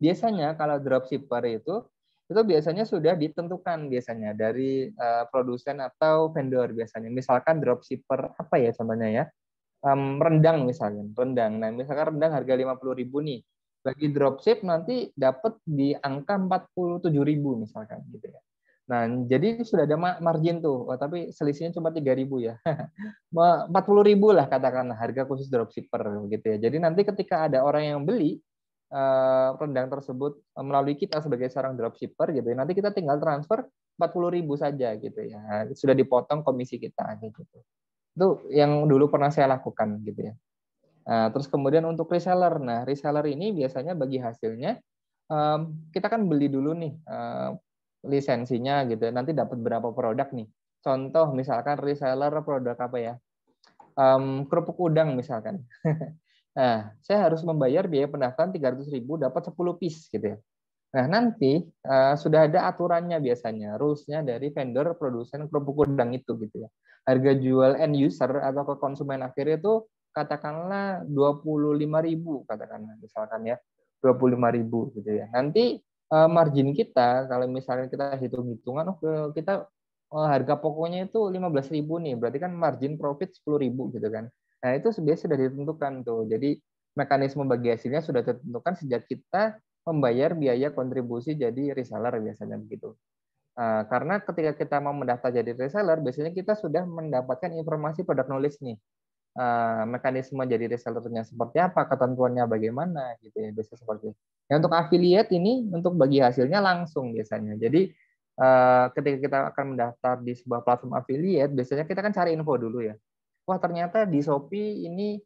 biasanya kalau dropshipper itu biasanya sudah ditentukan biasanya dari produsen atau vendor biasanya. Misalkan dropshipper apa ya contohnya ya? Rendang misalnya, rendang. Nah, misalkan rendang harga 50.000 nih. Bagi dropship nanti dapat di angka 47.000 misalkan gitu ya. Nah, jadi sudah ada margin tuh. Oh, tapi selisihnya cuma 3.000 ya. 40.000 lah katakanlah harga khusus dropshipper gitu ya. Jadi nanti ketika ada orang yang beli rendang tersebut melalui kita sebagai seorang dropshipper gitu ya. Nanti kita tinggal transfer 40.000 saja gitu ya. Sudah dipotong komisi kita gitu. Itu yang dulu pernah saya lakukan gitu ya. Nah, terus kemudian untuk reseller. Nah, reseller ini biasanya bagi hasilnya kita kan beli dulu nih lisensinya gitu. Nanti dapat berapa produk nih. Contoh misalkan reseller produk apa ya? Kerupuk udang misalkan. Nah, saya harus membayar biaya pendaftaran 300.000 dapat 10 piece gitu ya. Nah, nanti sudah ada aturannya biasanya, rules-nya dari vendor produsen kerupuk udang itu gitu ya. Harga jual end user atau ke konsumen akhir itu katakanlah 25.000 katakanlah misalkan ya. 25.000 gitu ya. Nanti margin kita kalau misalnya kita hitung-hitungan kita harga pokoknya itu 15.000 nih, berarti kan margin profit 10.000 gitu kan. Nah, itu sebenarnya sudah ditentukan tuh. Jadi mekanisme bagi hasilnya sudah ditentukan sejak kita membayar biaya kontribusi jadi reseller biasanya begitu. Karena ketika kita mau mendaftar jadi reseller, biasanya kita sudah mendapatkan informasi product knowledge nih. Mekanisme jadi resellernya seperti apa, ketentuannya bagaimana gitu ya, biasanya seperti itu. Ya, untuk affiliate ini untuk bagi hasilnya langsung biasanya. Jadi ketika kita akan mendaftar di sebuah platform affiliate, biasanya kita kan cari info dulu ya. Wah, ternyata di Shopee ini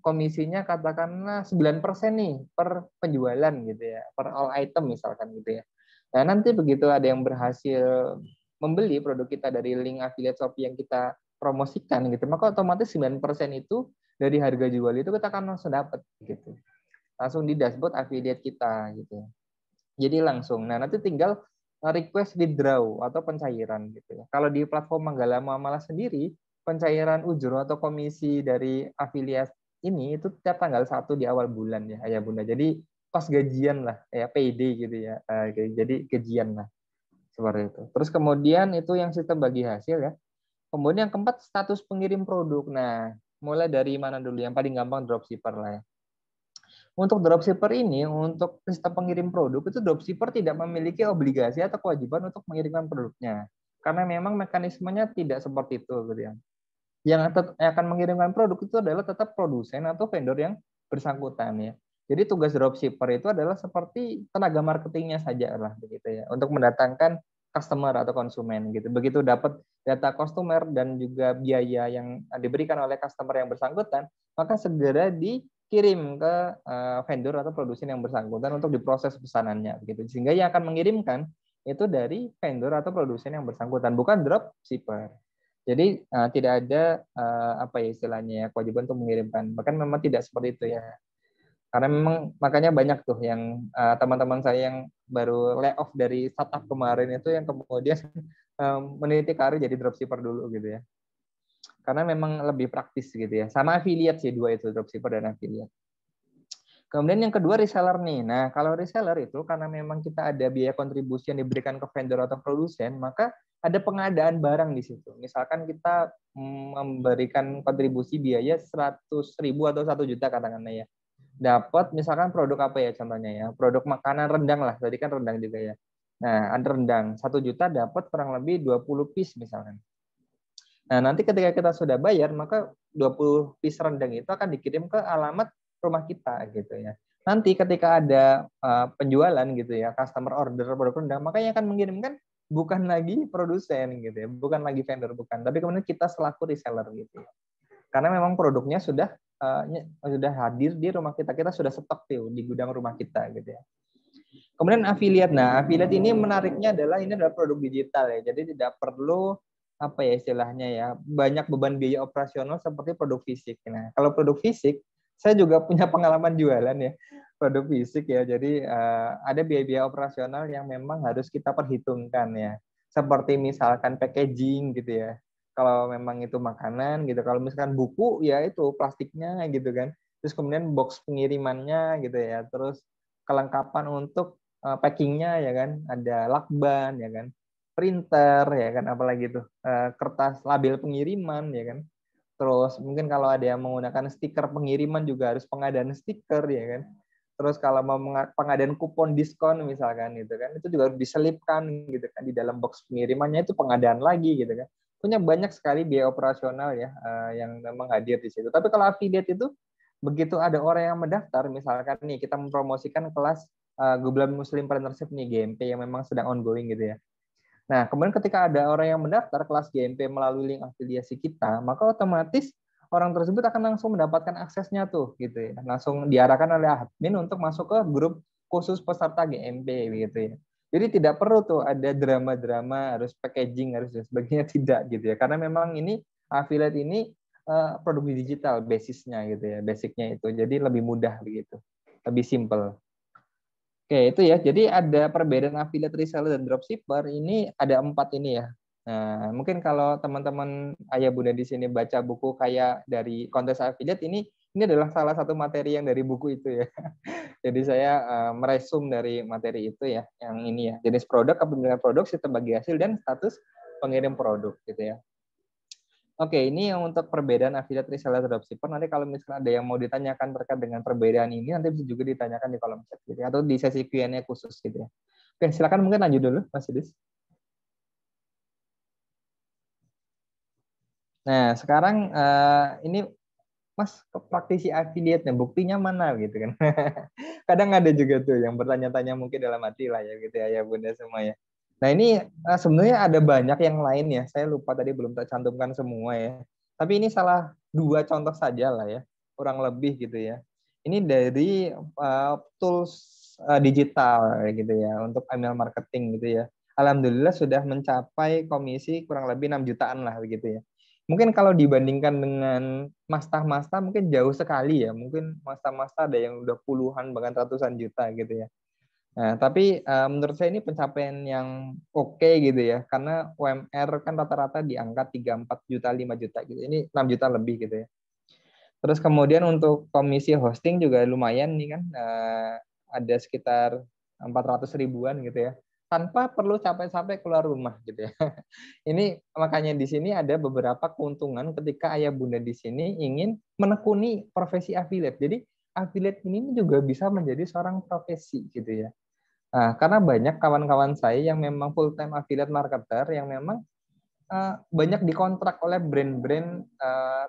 komisinya katakanlah 9% nih per penjualan gitu ya, per all item misalkan gitu ya. Nah, nanti begitu ada yang berhasil membeli produk kita dari link affiliate Shopee yang kita promosikan gitu, maka otomatis 9% itu dari harga jual itu kita akan langsung dapat gitu. Langsung di dashboard affiliate kita gitu. Jadi langsung. Nah, nanti tinggal request withdraw atau pencairan gitu ya. Kalau di platform Manggala Muamalah sendiri, pencairan ujur atau komisi dari afiliat ini itu tiap tanggal 1 di awal bulan ya, Ayah Bunda. Jadi pas gajian lah, ya payday gitu ya. Jadi gajian lah. Seperti itu. Terus kemudian itu yang sistem bagi hasil ya. Kemudian yang keempat status pengirim produk. Nah, mulai dari mana dulu? Yang paling gampang dropshipper lah ya. Untuk dropshipper ini, untuk sistem pengirim produk, itu dropshipper tidak memiliki obligasi atau kewajiban untuk mengirimkan produknya. Karena memang mekanismenya tidak seperti itu. Gitu ya. Yang akan mengirimkan produk itu adalah tetap produsen atau vendor yang bersangkutan. Ya. Jadi tugas dropshipper itu adalah seperti tenaga marketingnya saja lah, begitu ya, untuk mendatangkan customer atau konsumen. Gitu. Begitu dapat data customer dan juga biaya yang diberikan oleh customer yang bersangkutan, maka segera dikirim ke vendor atau produsen yang bersangkutan untuk diproses pesanannya, begitu. Sehingga yang akan mengirimkan itu dari vendor atau produsen yang bersangkutan, bukan dropshipper. Jadi tidak ada apa ya istilahnya ya, kewajiban untuk mengirimkan. Bahkan memang tidak seperti itu ya. Karena memang makanya banyak tuh yang teman-teman saya yang baru layoff dari startup kemarin itu yang kemudian meniti karir jadi dropshipper dulu gitu ya. Karena memang lebih praktis gitu ya. Sama affiliate sih dua itu, dropshipper dan affiliate. Kemudian yang kedua reseller nih. Nah, kalau reseller itu karena memang kita ada biaya kontribusi yang diberikan ke vendor atau produsen, maka ada pengadaan barang di situ. Misalkan kita memberikan kontribusi biaya 100.000 atau 1 juta katakanlah ya. Dapat misalkan produk apa ya contohnya ya, produk makanan rendang lah, tadi kan rendang juga ya. Nah, ada rendang 1 juta dapat kurang lebih 20 piece misalkan. Nah, nanti ketika kita sudah bayar, maka 20 piece rendang itu akan dikirim ke alamat rumah kita gitu ya. Nanti ketika ada penjualan gitu ya, customer order produk rendang, maka yang akan mengirimkan bukan lagi produsen gitu ya, bukan lagi vendor, bukan, tapi kemudian kita selaku reseller gitu ya. Karena memang produknya sudah hadir di rumah kita sudah stok tuh di gudang rumah kita gitu ya. Kemudian affiliate. Nah, affiliate ini menariknya adalah ini adalah produk digital ya. Jadi tidak perlu apa ya istilahnya ya, banyak beban biaya operasional seperti produk fisik. Nah, kalau produk fisik saya juga punya pengalaman jualan ya, produk fisik ya. Jadi ada biaya-biaya operasional yang memang harus kita perhitungkan ya. Seperti misalkan packaging gitu ya. Kalau memang itu makanan gitu, kalau misalkan buku ya itu plastiknya gitu kan. Terus kemudian box pengirimannya gitu ya. Terus kelengkapan untuk packingnya ya kan, ada lakban ya kan, printer ya kan, apalagi tuh kertas label pengiriman ya kan. Terus mungkin kalau ada yang menggunakan stiker pengiriman juga harus pengadaan stiker ya kan. Terus kalau mau pengadaan kupon diskon misalkan gitu kan, itu juga harus diselipkan gitu kan di dalam box pengirimannya, itu pengadaan lagi gitu kan. Punya banyak sekali biaya operasional ya yang memang hadir di situ. Tapi kalau affiliate itu begitu ada orang yang mendaftar, misalkan nih kita mempromosikan kelas Global Muslim Partnership nih GMP yang memang sedang ongoing gitu ya. Nah, kemudian ketika ada orang yang mendaftar kelas GMP melalui link afiliasi kita, maka otomatis orang tersebut akan langsung mendapatkan aksesnya tuh gitu ya. Langsung diarahkan oleh admin untuk masuk ke grup khusus peserta GMP gitu ya. Jadi tidak perlu tuh ada drama-drama harus packaging harus dan sebagainya, tidak gitu ya. Karena memang ini affiliate ini produk digital basisnya gitu ya, basicnya itu. Jadi lebih mudah begitu. Lebih simple. Oke, itu ya. Jadi ada perbedaan affiliate reseller dan dropshipper. Ini ada 4 ini ya. Nah, mungkin kalau teman-teman ayah bunda di sini baca buku kayak dari kontes affiliate, ini adalah salah satu materi yang dari buku itu ya. Jadi saya meresum dari materi itu ya, yang ini ya. Jenis produk, kepemilikan produk, sistem bagi hasil, dan status pengirim produk gitu ya. Oke, ini yang untuk perbedaan affiliate reseller dropshipper. Nanti kalau misalnya ada yang mau ditanyakan terkait dengan perbedaan ini, nanti bisa juga ditanyakan di kolom chat gitu ya, atau di sesi Q&A khusus gitu ya. Oke, silakan mungkin lanjut dulu, Mas Idris. Nah, sekarang ini Mas praktisi affiliate, buktinya mana gitu kan? Kadang ada juga tuh yang bertanya-tanya mungkin dalam hati lah ya gitu ya bunda semua ya. Nah ini sebenarnya ada banyak yang lain ya. Saya lupa tadi belum tak cantumkan semua ya. Tapi ini salah 2 contoh saja lah ya, kurang lebih gitu ya. Ini dari tools digital gitu ya untuk email marketing gitu ya. Alhamdulillah sudah mencapai komisi kurang lebih 6 jutaan lah begitu ya. Mungkin kalau dibandingkan dengan masta-masta mungkin jauh sekali ya. Mungkin masta-masta ada yang udah puluhan bahkan ratusan juta gitu ya. Nah, tapi menurut saya ini pencapaian yang oke gitu ya. Karena UMR kan rata-rata di angka 3-4 juta, 5 juta gitu. Ini 6 juta lebih gitu ya. Terus kemudian untuk komisi hosting juga lumayan nih kan. Ada sekitar 400 ribuan gitu ya. Tanpa perlu capek-capek keluar rumah gitu ya. Ini makanya di sini ada beberapa keuntungan ketika ayah bunda di sini ingin menekuni profesi affiliate. Jadi affiliate ini juga bisa menjadi seorang profesi gitu ya. Nah, karena banyak kawan-kawan saya yang memang full time affiliate marketer yang memang banyak dikontrak oleh brand-brand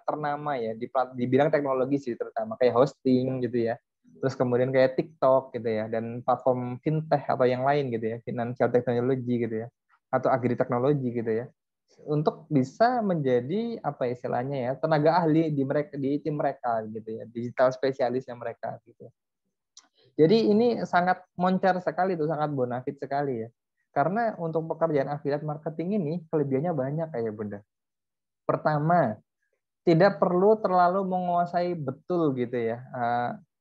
ternama ya di bidang teknologi sih, terutama kayak hosting gitu ya. Terus kemudian kayak TikTok gitu ya, dan platform fintech atau yang lain gitu ya, financial technology gitu ya, atau agri teknologi gitu ya, untuk bisa menjadi apa istilahnya ya, tenaga ahli di tim mereka gitu ya, digital spesialisnya mereka gitu. Jadi ini sangat moncer sekali tuh, sangat bonafit sekali ya. Karena untuk pekerjaan affiliate marketing ini kelebihannya banyak kayak bunda. Pertama, tidak perlu terlalu menguasai betul gitu ya,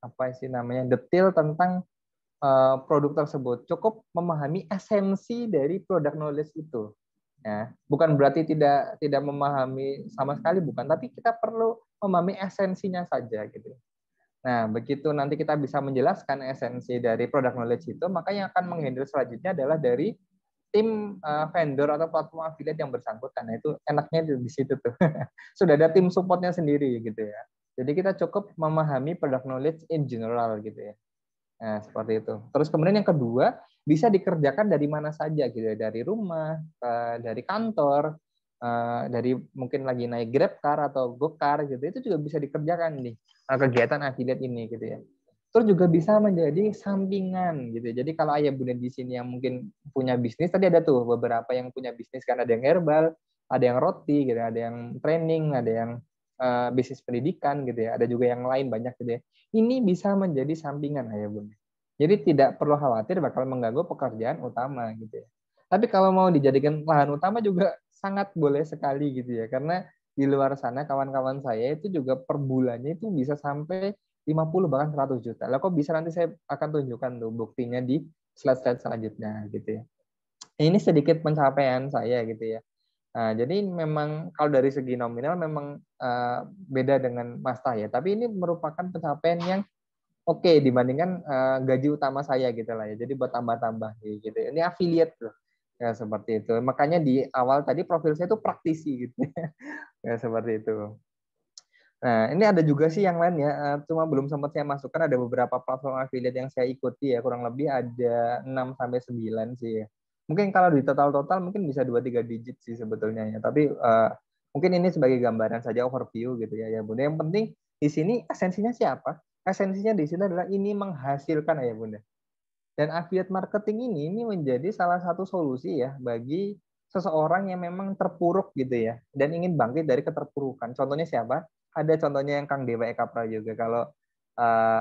apa sih namanya, detail tentang produk tersebut. Cukup memahami esensi dari produk knowledge itu. Ya, bukan berarti tidak memahami sama sekali, bukan, tapi kita perlu memahami esensinya saja gitu. Nah, begitu nanti kita bisa menjelaskan esensi dari produk knowledge itu, maka yang akan menghandle selanjutnya adalah dari tim vendor atau platform affiliate yang bersangkutan. Nah, itu enaknya di situ tuh. Sudah ada tim supportnya sendiri gitu ya. Jadi kita cukup memahami product knowledge in general gitu ya. Nah, seperti itu. Terus kemudian yang kedua, bisa dikerjakan dari mana saja gitu ya. Dari rumah, dari kantor, dari mungkin lagi naik Grab Car atau GoCar gitu, itu juga bisa dikerjakan nih kegiatan affiliate ini gitu ya. Terus juga bisa menjadi sampingan gitu. Jadi kalau ayah bunda di sini yang mungkin punya bisnis, tadi ada tuh beberapa yang punya bisnis kan, ada yang herbal, ada yang roti gitu, ada yang training, ada yang bisnis pendidikan gitu ya, ada juga yang lain banyak gitu ya. Ini bisa menjadi sampingan ayah bunda. Jadi tidak perlu khawatir bakal mengganggu pekerjaan utama gitu ya. Tapi kalau mau dijadikan lahan utama juga sangat boleh sekali gitu ya, karena di luar sana kawan-kawan saya itu juga per bulannya itu bisa sampai 50 bahkan 100 juta. Lah kok bisa, nanti saya akan tunjukkan tuh buktinya di slide-slide selanjutnya gitu ya. Ini sedikit pencapaian saya gitu ya. Nah, jadi memang kalau dari segi nominal memang beda dengan Mas Tah ya, tapi ini merupakan pencapaian yang oke dibandingkan gaji utama saya gitu lah ya. Jadi buat tambah-tambah gitu. Ini affiliate loh. Ya seperti itu. Makanya di awal tadi profil saya itu praktisi gitu. Ya seperti itu. Nah, ini ada juga sih yang lain ya, cuma belum sempat saya masukkan, ada beberapa platform affiliate yang saya ikuti ya, kurang lebih ada 6 sampai 9 sih ya. Mungkin kalau di total-total mungkin bisa 2-3 digit sih sebetulnya ya. Tapi mungkin ini sebagai gambaran saja, overview gitu ya Bunda. Yang penting di sini esensinya siapa? Esensinya di sini adalah ini menghasilkan ya Bunda. Dan affiliate marketing ini menjadi salah satu solusi ya bagi seseorang yang memang terpuruk gitu ya dan ingin bangkit dari keterpurukan. Contohnya siapa? Ada contohnya yang Kang Dewa Eka Prayoga. Kalau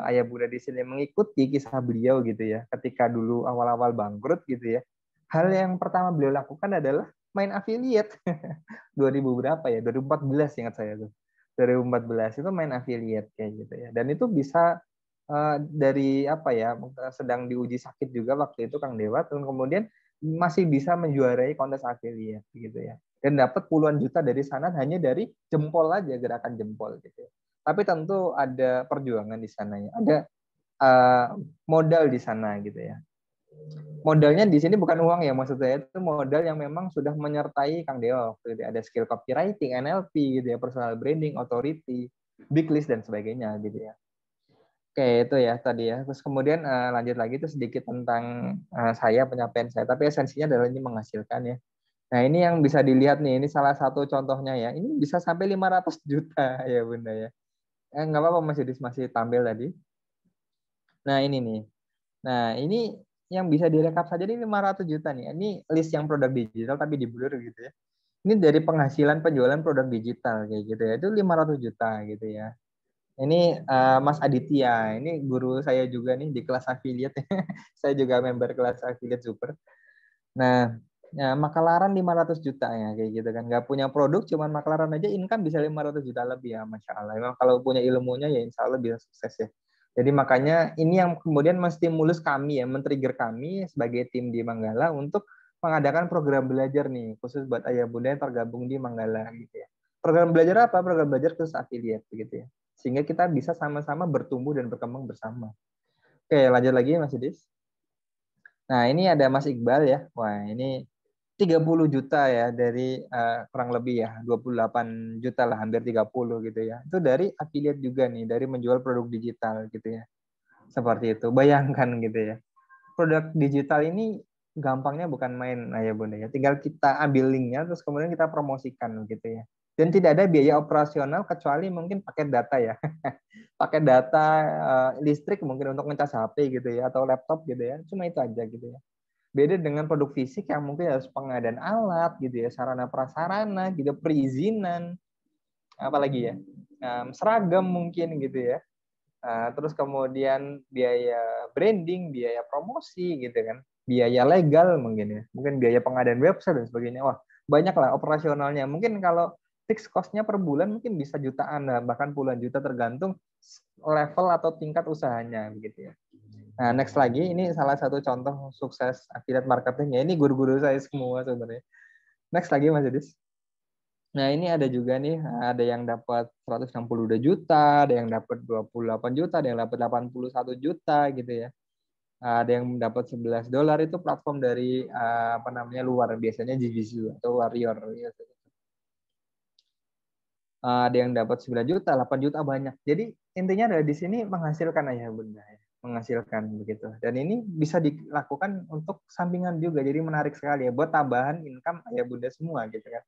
Ayah Bunda di sini mengikuti kisah beliau gitu ya, ketika dulu awal-awal bangkrut gitu ya, hal yang pertama beliau lakukan adalah main affiliate. 2000 berapa ya? 2014 ingat saya tuh. 2014 itu main affiliate kayak gitu ya. Dan itu bisa dari apa ya, sedang diuji sakit juga waktu itu Kang Dewa, dan kemudian masih bisa menjuarai kontes affiliate gitu ya, dan dapat puluhan juta dari sana hanya dari jempol aja, gerakan jempol gitu. Tapi tentu ada perjuangan di sana ya, ada modal di sana gitu ya. Modalnya di sini bukan uang ya, maksud saya itu modal yang memang sudah menyertai Kang Dewa waktu itu. Ada skill copywriting, NLP gitu ya, personal branding, authority, big list dan sebagainya gitu ya. Oke, itu ya tadi ya. Terus kemudian lanjut lagi itu sedikit tentang saya, penyampaian saya. Tapi esensinya adalah ini menghasilkan ya. Nah, ini yang bisa dilihat nih. Ini salah satu contohnya ya. Ini bisa sampai 500 juta ya Bunda ya. Nggak apa-apa, masih tampil tadi. Nah, ini nih. Nah, ini yang bisa direkap saja ini 500 juta nih. Ini list yang produk digital tapi di blur gitu ya. Ini dari penghasilan penjualan produk digital kayak gitu ya. Itu 500 juta gitu ya. Ini Mas Aditya, ini guru saya juga nih di kelas affiliate. Saya juga member kelas affiliate super. Nah, ya, makalaran 500 juta ya kayak gitu kan. Nggak punya produk, cuman makalaran aja income bisa 500 juta lebih ya, Masya Allah. Memang kalau punya ilmunya ya insya Allah bisa sukses ya. Jadi makanya ini yang kemudian menstimulus kami ya, men-trigger kami sebagai tim di Manggala untuk mengadakan program belajar nih, khusus buat ayah bunda yang tergabung di Manggala gitu ya. Program belajar apa? Program belajar khusus affiliate begitu ya. Sehingga kita bisa sama-sama bertumbuh dan berkembang bersama. Oke, lanjut lagi Mas Idis. Nah, ini ada Mas Iqbal ya. Wah, ini 30 juta ya dari kurang lebih ya, 28 juta lah, hampir 30 gitu ya. Itu dari affiliate juga nih, dari menjual produk digital gitu ya. Seperti itu. Bayangkan gitu ya. Produk digital ini gampangnya bukan main ya Bunda ya. Tinggal kita ambil linknya terus kemudian kita promosikan gitu ya. Dan tidak ada biaya operasional kecuali mungkin paket data ya. Pakai data listrik mungkin untuk ngecas HP gitu ya, atau laptop gitu ya. Cuma itu aja gitu ya. Beda dengan produk fisik yang mungkin harus pengadaan alat gitu ya, sarana prasarana gitu, perizinan, apalagi ya, seragam mungkin gitu ya. Terus kemudian biaya branding, biaya promosi gitu kan, biaya legal mungkin ya, mungkin biaya pengadaan website dan sebagainya. Wah, banyak lah operasionalnya. Mungkin kalau fixed cost-nya per bulan mungkin bisa jutaan, bahkan puluhan juta tergantung level atau tingkat usahanya begitu ya. Nah, next lagi, ini salah satu contoh sukses affiliate marketing ya. Ini guru-guru saya semua sebenarnya. Next lagi Mas Yudis. Nah, ini ada juga nih, ada yang dapat 162 juta, ada yang dapat 28 juta, ada yang dapat 81 juta gitu ya. Ada yang dapat $11 itu platform dari apa namanya luar, biasanya Jiu-Jitsu atau Warrior gitu. Ada yang dapat 9 juta, 8 juta, banyak. Jadi intinya adalah di sini menghasilkan ayah bunda ya. Menghasilkan begitu. Dan ini bisa dilakukan untuk sampingan juga, jadi menarik sekali ya buat tambahan income ayah bunda semua gitu kan.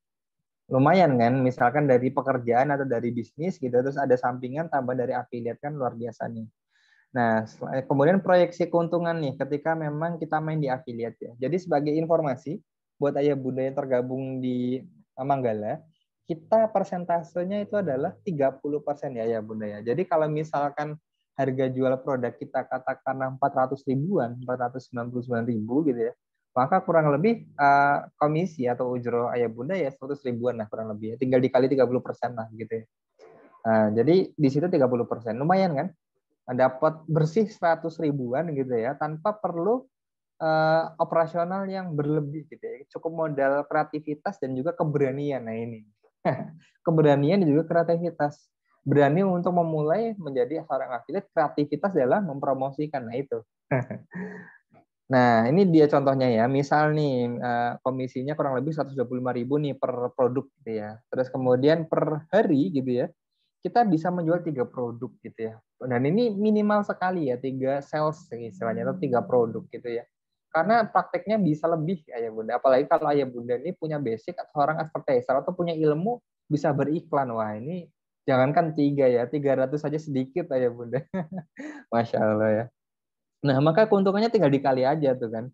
Lumayan kan, misalkan dari pekerjaan atau dari bisnis gitu, terus ada sampingan tambah dari affiliate kan luar biasa nih. Nah, kemudian proyeksi keuntungan nih ketika memang kita main di affiliate ya. Jadi sebagai informasi buat ayah bunda yang tergabung di Manggala, kita persentasenya itu adalah 30% ya bunda ya. Jadi kalau misalkan harga jual produk kita katakanlah 400 ribuan, 499.000 gitu ya, maka kurang lebih komisi atau ujroh ayah bunda ya 100 ribuan lah kurang lebih ya. Tinggal dikali 30% lah gitu ya. Nah, jadi di situ 30%. Lumayan kan? dapat bersih 100 ribuan gitu ya, tanpa perlu operasional yang berlebih gitu ya. Cukup modal kreativitas dan juga keberanian. Nah ini keberanian dan juga kreativitas, berani untuk memulai menjadi seorang affiliate, kreativitas dalam mempromosikan. Nah itu. Nah ini dia contohnya ya, misal nih komisinya kurang lebih 125.000 nih per produk gitu ya, terus kemudian per hari gitu ya kita bisa menjual 3 produk gitu ya. Dan ini minimal sekali ya, 3 sales istilahnya, atau 3 produk gitu ya. Karena prakteknya bisa lebih ayah bunda. Apalagi kalau ayah bunda ini punya basic atau seorang advertiser atau punya ilmu bisa beriklan. Wah ini jangankan 3 ya, 300 saja sedikit ayah bunda. Masya Allah ya. Nah maka keuntungannya tinggal dikali aja tuh kan.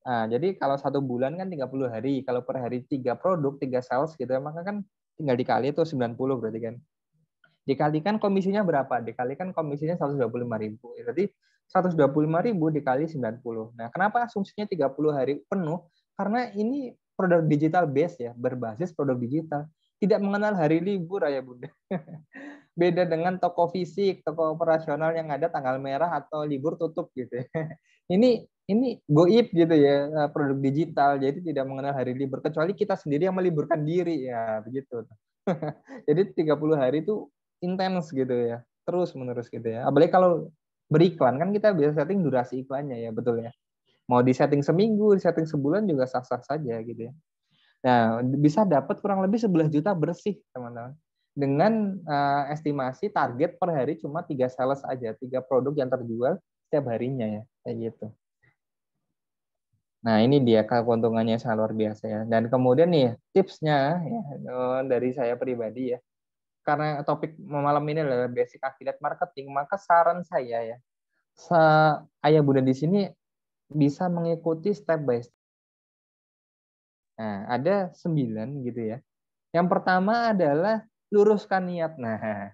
Nah, jadi kalau 1 bulan kan 30 hari. Kalau per hari 3 produk, 3 sales gitu ya, maka kan tinggal dikali itu 90 berarti kan. Dikalikan komisinya berapa? Dikalikan komisinya 125.000. Jadi 125.000 dikali 90. Nah, kenapa asumsinya 30 hari penuh? Karena ini produk digital base ya, berbasis produk digital. Tidak mengenal hari libur ya Bunda. Beda dengan toko fisik, toko operasional yang ada tanggal merah atau libur tutup gitu ya. Ini goib gitu ya, produk digital. Jadi tidak mengenal hari libur, kecuali kita sendiri yang meliburkan diri ya, begitu. Jadi 30 hari itu intens gitu ya, terus menerus gitu ya. Apalagi kalau beriklan kan kita bisa setting durasi iklannya ya, betul ya. Mau di setting seminggu, di setting sebulan juga sah-sah saja gitu ya. Nah, bisa dapat kurang lebih 11 juta bersih teman-teman. Dengan estimasi target per hari cuma 3 sales aja, 3 produk yang terjual setiap harinya ya, kayak gitu. Nah, ini dia keuntungannya sangat luar biasa ya. Dan kemudian nih tipsnya ya, dari saya pribadi ya. Karena topik malam ini adalah basic affiliate marketing, maka saran saya ya, ayah bunda di sini bisa mengikuti step by step. Nah, ada 9 gitu ya. Yang pertama adalah luruskan niat. Nah,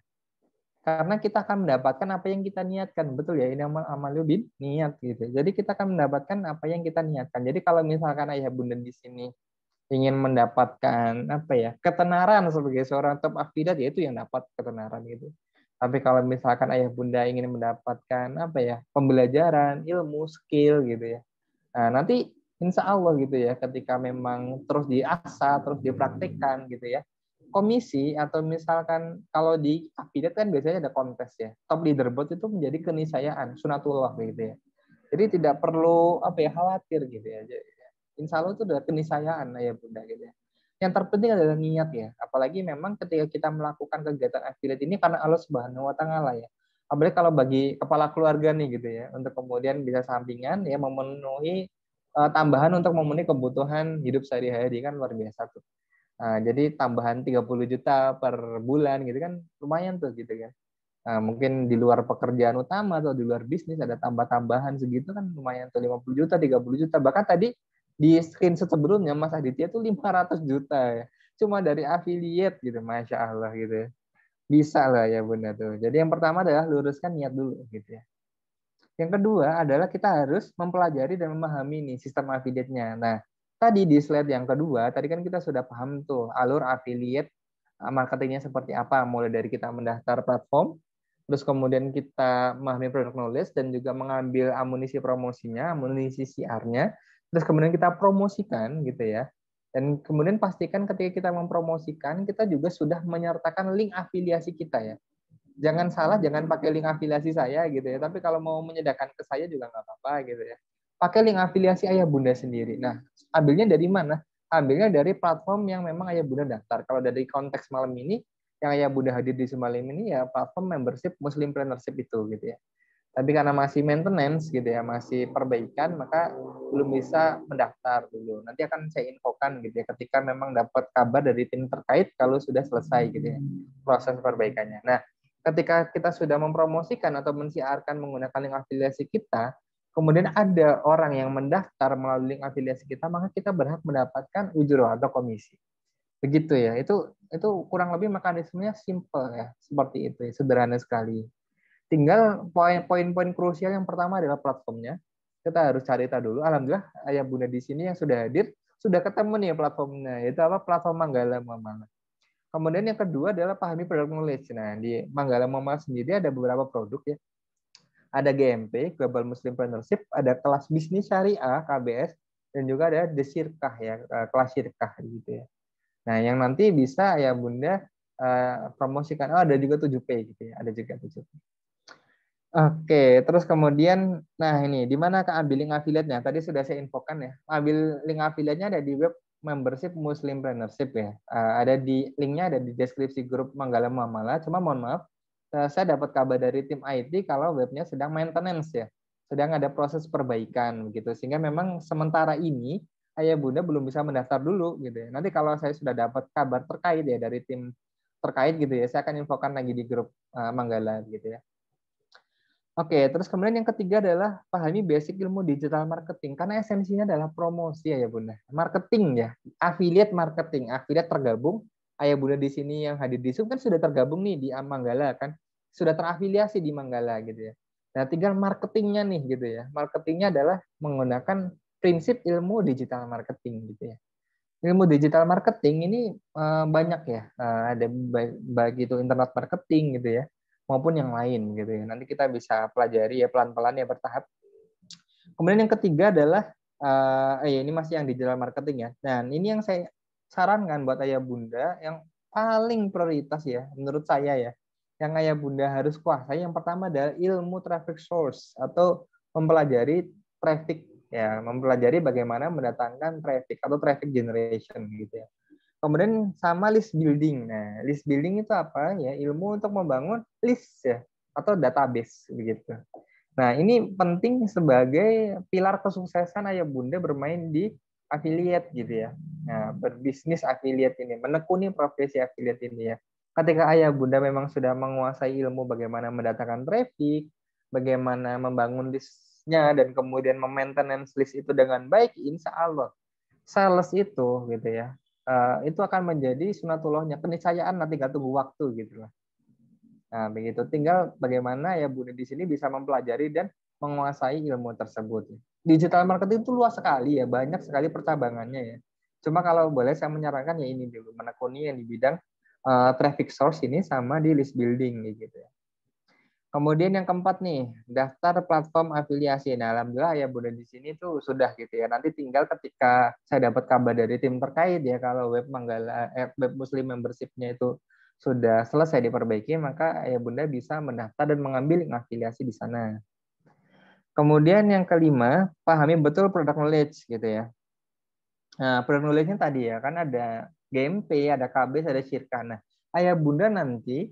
karena kita akan mendapatkan apa yang kita niatkan, betul ya, ini amalul bin niat gitu. Jadi kita akan mendapatkan apa yang kita niatkan. Jadi kalau misalkan ayah bunda di sini ingin mendapatkan apa ya, ketenaran sebagai seorang top affiliate, ya itu yang dapat ketenaran gitu. Tapi kalau misalkan ayah bunda ingin mendapatkan apa ya, pembelajaran, ilmu, skill gitu ya. Nah, nanti insya Allah gitu ya, ketika memang terus diasah, terus dipraktikkan gitu ya, komisi atau misalkan kalau di affiliate kan biasanya ada kontes ya, top leaderboard itu menjadi keniscayaan, sunatullah gitu ya. Jadi tidak perlu apa ya, khawatir gitu ya. Insya Allah itu udah keniscayaan ya bunda gitu ya. Yang terpenting adalah niat ya. Apalagi memang ketika kita melakukan kegiatan affiliate ini karena Allah Subhanahu Wa Taala ya. Apalagi kalau bagi kepala keluarga nih gitu ya, untuk kemudian bisa sampingan ya, memenuhi tambahan untuk memenuhi kebutuhan hidup sehari-hari kan luar biasa tuh. Nah, jadi tambahan 30 juta per bulan gitu kan lumayan tuh gitu kan. Nah, mungkin di luar pekerjaan utama atau di luar bisnis ada tambah-tambahan segitu kan lumayan tuh, 50 juta, 30 juta. Bahkan tadi di screenshot sebelumnya Mas Aditya tuh 500 juta ya. Cuma dari affiliate gitu, Masya Allah gitu ya. Bisa lah ya Bunda tuh. Jadi yang pertama adalah luruskan niat dulu gitu ya. Yang kedua adalah kita harus mempelajari dan memahami nih sistem affiliate-nya. Nah, tadi di slide yang kedua, tadi kan kita sudah paham tuh alur affiliate, marketingnya seperti apa, mulai dari kita mendaftar platform, terus kemudian kita memahami product knowledge dan juga mengambil amunisi promosinya, amunisi CR-nya, terus kemudian kita promosikan gitu ya. Dan kemudian pastikan ketika kita mempromosikan, kita juga sudah menyertakan link afiliasi kita ya. Jangan salah, jangan pakai link afiliasi saya gitu ya. Tapi kalau mau menyediakan ke saya juga nggak apa-apa gitu ya. Pakai link afiliasi ayah bunda sendiri. Nah, ambilnya dari mana? Ambilnya dari platform yang memang ayah bunda daftar. Kalau dari konteks malam ini, yang ayah bunda hadir di semalam ini ya platform membership Muslimpreneurship itu gitu ya. Tapi karena masih maintenance gitu ya, masih perbaikan, maka belum bisa mendaftar dulu. Nanti akan saya infokan gitu ya, ketika memang dapat kabar dari tim terkait kalau sudah selesai gitu ya proses perbaikannya. Nah, ketika kita sudah mempromosikan atau mensiarkan menggunakan link afiliasi kita, kemudian ada orang yang mendaftar melalui link afiliasi kita, maka kita berhak mendapatkan ujur atau komisi. Begitu ya. Itu kurang lebih mekanismenya simple ya, seperti itu, sederhana sekali. Tinggal poin-poin krusial yang pertama adalah platformnya. Kita harus cari tahu dulu. Alhamdulillah ayah bunda di sini yang sudah hadir sudah ketemu nih platformnya. Itu apa? Platform Manggala Muamalah. Kemudian yang kedua adalah pahami product knowledge. Nah, di Manggala Muamalah sendiri ada beberapa produk ya. Ada GMP, Global Muslim Partnership, ada kelas bisnis syariah, KBS, dan juga ada The Syirkah ya, kelas syirkah gitu ya. Nah, yang nanti bisa ya Bunda promosikan. Oh, ada juga 7P gitu ya, ada juga 7P. Oke, terus kemudian, nah ini, di mana ambil link affiliate-nya? Tadi sudah saya infokan ya. Ambil link affiliate-nya ada di web membership Muslim Partnership ya. Ada di linknya ada di deskripsi grup Manggala Muamalah. Cuma mohon maaf, saya dapat kabar dari tim IT kalau webnya sedang maintenance ya, sedang ada proses perbaikan gitu. Sehingga memang sementara ini Ayah Bunda belum bisa mendaftar dulu gitu ya. Nanti kalau saya sudah dapat kabar terkait ya dari tim terkait gitu ya, saya akan infokan lagi di grup Manggala gitu ya. Oke, terus kemudian yang ketiga adalah pahami basic ilmu digital marketing, karena esensinya adalah promosi ya Bunda. Marketing ya, affiliate marketing, affiliate tergabung. Ayah Bunda di sini yang hadir di Zoom kan sudah tergabung nih di Manggala kan, sudah terafiliasi di Manggala gitu ya. Nah, tinggal marketingnya nih gitu ya. Marketingnya adalah menggunakan prinsip ilmu digital marketing gitu ya. Ilmu digital marketing ini banyak ya, ada baik itu internet marketing gitu ya, maupun yang lain gitu ya. Nanti kita bisa pelajari ya pelan-pelan ya bertahap. Kemudian yang ketiga adalah ini masih yang digital marketing ya. Dan ini yang saya sarankan buat ayah bunda yang paling prioritas ya menurut saya ya. Yang ayah bunda harus kuasai yang pertama adalah ilmu traffic source atau mempelajari traffic ya, mempelajari bagaimana mendatangkan traffic atau traffic generation gitu ya. Kemudian sama list building. Nah, list building itu apa ya? Ilmu untuk membangun list ya atau database begitu. Nah, ini penting sebagai pilar kesuksesan ayah bunda bermain di affiliate gitu ya. Nah, berbisnis affiliate ini, menekuni profesi affiliate ini ya. Ketika ayah bunda memang sudah menguasai ilmu bagaimana mendatangkan traffic, bagaimana membangun listnya, dan kemudian memaintenance list itu dengan baik, insya Allah sales itu gitu ya, itu akan menjadi sunatullahnya, keniscayaan, nanti tinggal tunggu waktu gitu lah. Nah, begitu. Tinggal bagaimana ya Bunda di sini bisa mempelajari dan menguasai ilmu tersebut. Digital marketing itu luas sekali ya, banyak sekali percabangannya ya. Cuma kalau boleh saya menyarankan ya ini dulu, menekuni yang di bidang traffic source ini sama di list building gitu ya. Kemudian yang keempat nih, daftar platform afiliasi. Nah, alhamdulillah ya Bunda di sini tuh sudah gitu ya. Nanti tinggal ketika saya dapat kabar dari tim terkait ya, kalau web Manggala, web Muslim membership-nya itu sudah selesai diperbaiki, maka ya Bunda bisa mendaftar dan mengambil afiliasi di sana. Kemudian yang kelima, pahami betul product knowledge gitu ya. Nah, product knowledge-nya tadi ya, kan ada GMP, ada KBS, ada Syirkah. Nah, ayah Bunda nanti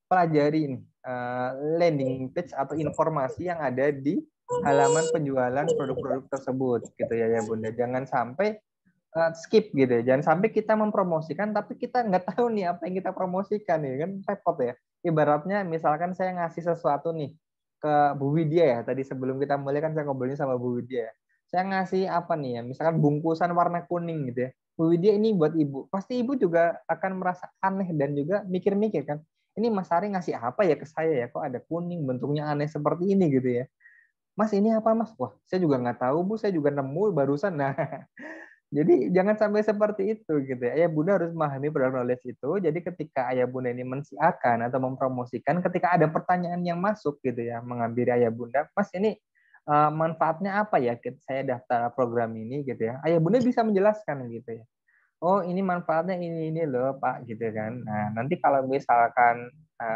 pelajari ini landing page atau informasi yang ada di halaman penjualan produk-produk tersebut gitu ya Bunda. Jangan sampai skip gitu ya. Jangan sampai kita mempromosikan tapi kita nggak tahu nih apa yang kita promosikan ya kan, repot ya. Ibaratnya misalkan saya ngasih sesuatu nih ke Bu Widya ya. Tadi sebelum kita mulai kan saya ngobrolnya sama Bu Widya ya. Saya ngasih apa nih ya, misalkan bungkusan warna kuning gitu ya. Bu Widya ini buat ibu. Pasti ibu juga akan merasa aneh dan juga mikir-mikir kan, ini Mas Ari ngasih apa ya ke saya ya, kok ada kuning bentuknya aneh seperti ini gitu ya. Mas ini apa Mas? Wah saya juga nggak tahu Bu, saya juga nemu barusan. Nah jadi jangan sampai seperti itu gitu ya. Ayah bunda harus memahami product knowledge itu. Jadi ketika ayah bunda ini mensiarkan atau mempromosikan, ketika ada pertanyaan yang masuk gitu ya, mengambil ayah bunda, Mas ini manfaatnya apa ya saya daftar program ini gitu ya. Ayah bunda bisa menjelaskan gitu ya. Oh ini manfaatnya ini loh Pak gitu kan. Nah nanti kalau misalkan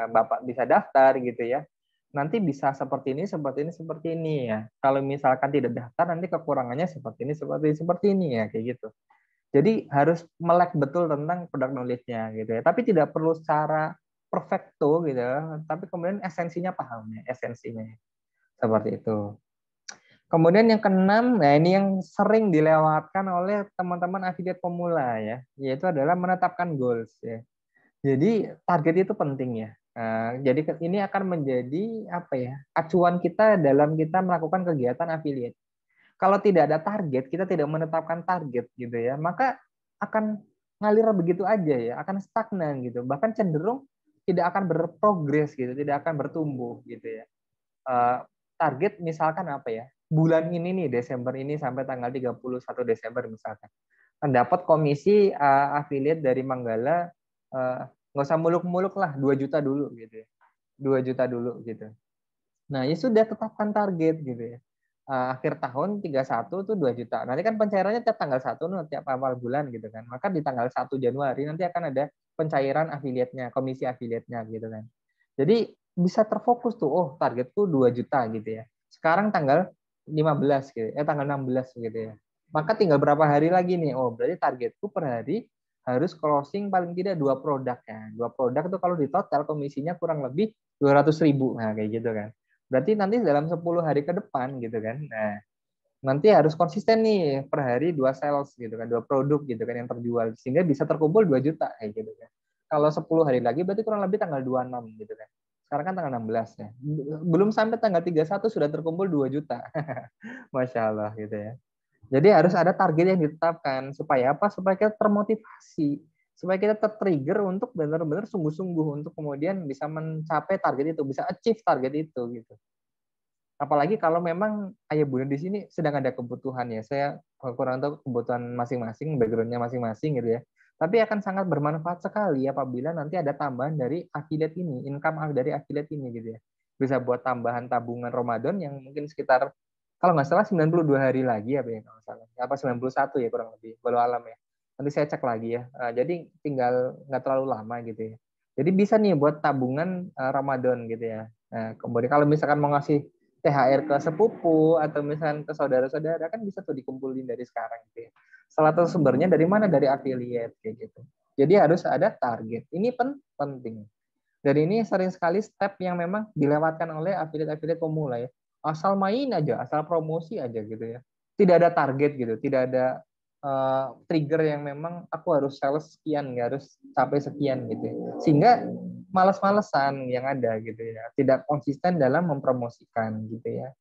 Bapak bisa daftar gitu ya, nanti bisa seperti ini, seperti ini, seperti ini ya. Kalau misalkan tidak daftar nanti kekurangannya seperti ini, seperti ini ya kayak gitu. Jadi harus melek betul tentang product knowledge-nya gitu ya. Tapi tidak perlu secara perfecto gitu ya. Tapi kemudian esensinya paham ya, esensinya seperti itu. Kemudian yang keenam, nah ini yang sering dilewatkan oleh teman-teman affiliate pemula ya, yaitu adalah menetapkan goals ya. Jadi target itu penting ya. Jadi ini akan menjadi apa ya, acuan kita dalam kita melakukan kegiatan affiliate. Kalau tidak ada target, kita tidak menetapkan target gitu ya, maka akan ngalir begitu aja ya, akan stagnan gitu, bahkan cenderung tidak akan berprogres gitu, tidak akan bertumbuh gitu ya. Target misalkan apa ya, bulan ini nih Desember ini sampai tanggal 31 Desember misalkan dapat komisi affiliate dari Manggala, nggak usah muluk-muluk lah, 2 juta dulu gitu ya. 2 juta dulu gitu. Nah, ya sudah tetapkan target gitu ya. Akhir tahun 31 tuh 2 juta. Nanti kan pencairannya tiap tanggal 1 tiap awal bulan gitu kan. Maka di tanggal 1 Januari nanti akan ada pencairan afiliatnya, komisi afiliatnya gitu kan. Jadi bisa terfokus tuh, oh targetku 2 juta gitu ya. Sekarang tanggal 15 gitu, tanggal 16 gitu ya. Maka tinggal berapa hari lagi nih? Oh, berarti targetku per hari harus closing paling tidak 2 produk ya. 2 produk itu kalau di total komisinya kurang lebih 200.000. Nah, kayak gitu kan. Berarti nanti dalam 10 hari ke depan gitu kan. Nah, nanti harus konsisten nih per hari 2 sales gitu kan, 2 produk gitu kan yang terjual sehingga bisa terkumpul 2 juta kayak gitu kan. Kalau 10 hari lagi berarti kurang lebih tanggal 26 gitu kan. Sekarang kan tanggal 16 ya. Belum sampai tanggal 31 sudah terkumpul 2 juta. Masya Allah gitu ya. Jadi harus ada target yang ditetapkan supaya apa? Supaya kita termotivasi, supaya kita tertrigger untuk benar-benar sungguh-sungguh untuk kemudian bisa mencapai target itu, bisa achieve target itu gitu. Apalagi kalau memang ayah bunda di sini sedang ada kebutuhan ya. Saya kurang tahu kebutuhan masing-masing, background-nya masing-masing gitu ya. Tapi akan sangat bermanfaat sekali apabila nanti ada tambahan dari affiliate ini, income dari affiliate ini gitu ya. Bisa buat tambahan tabungan Ramadan yang mungkin sekitar kalau nggak salah 92 hari lagi apa ya kalau nggak salah. Apa 91 ya kurang lebih. Walau alam ya. Nanti saya cek lagi ya. Jadi tinggal nggak terlalu lama gitu ya. Jadi bisa nih buat tabungan Ramadan gitu ya. Nah, kemudian kalau misalkan mau ngasih THR ke sepupu atau misalnya ke saudara-saudara kan bisa tuh dikumpulin dari sekarang gitu ya. Salah satu sumbernya dari mana? Dari affiliate kayak gitu. Jadi harus ada target. Ini penting. Dan ini sering sekali step yang memang dilewatkan oleh affiliate-affiliate pemula ya. Asal main aja, asal promosi aja gitu ya. Tidak ada target gitu, tidak ada trigger yang memang aku harus sales sekian, harus sampai sekian gitu ya. Sehingga malas-malesan yang ada gitu ya. Tidak konsisten dalam mempromosikan gitu ya.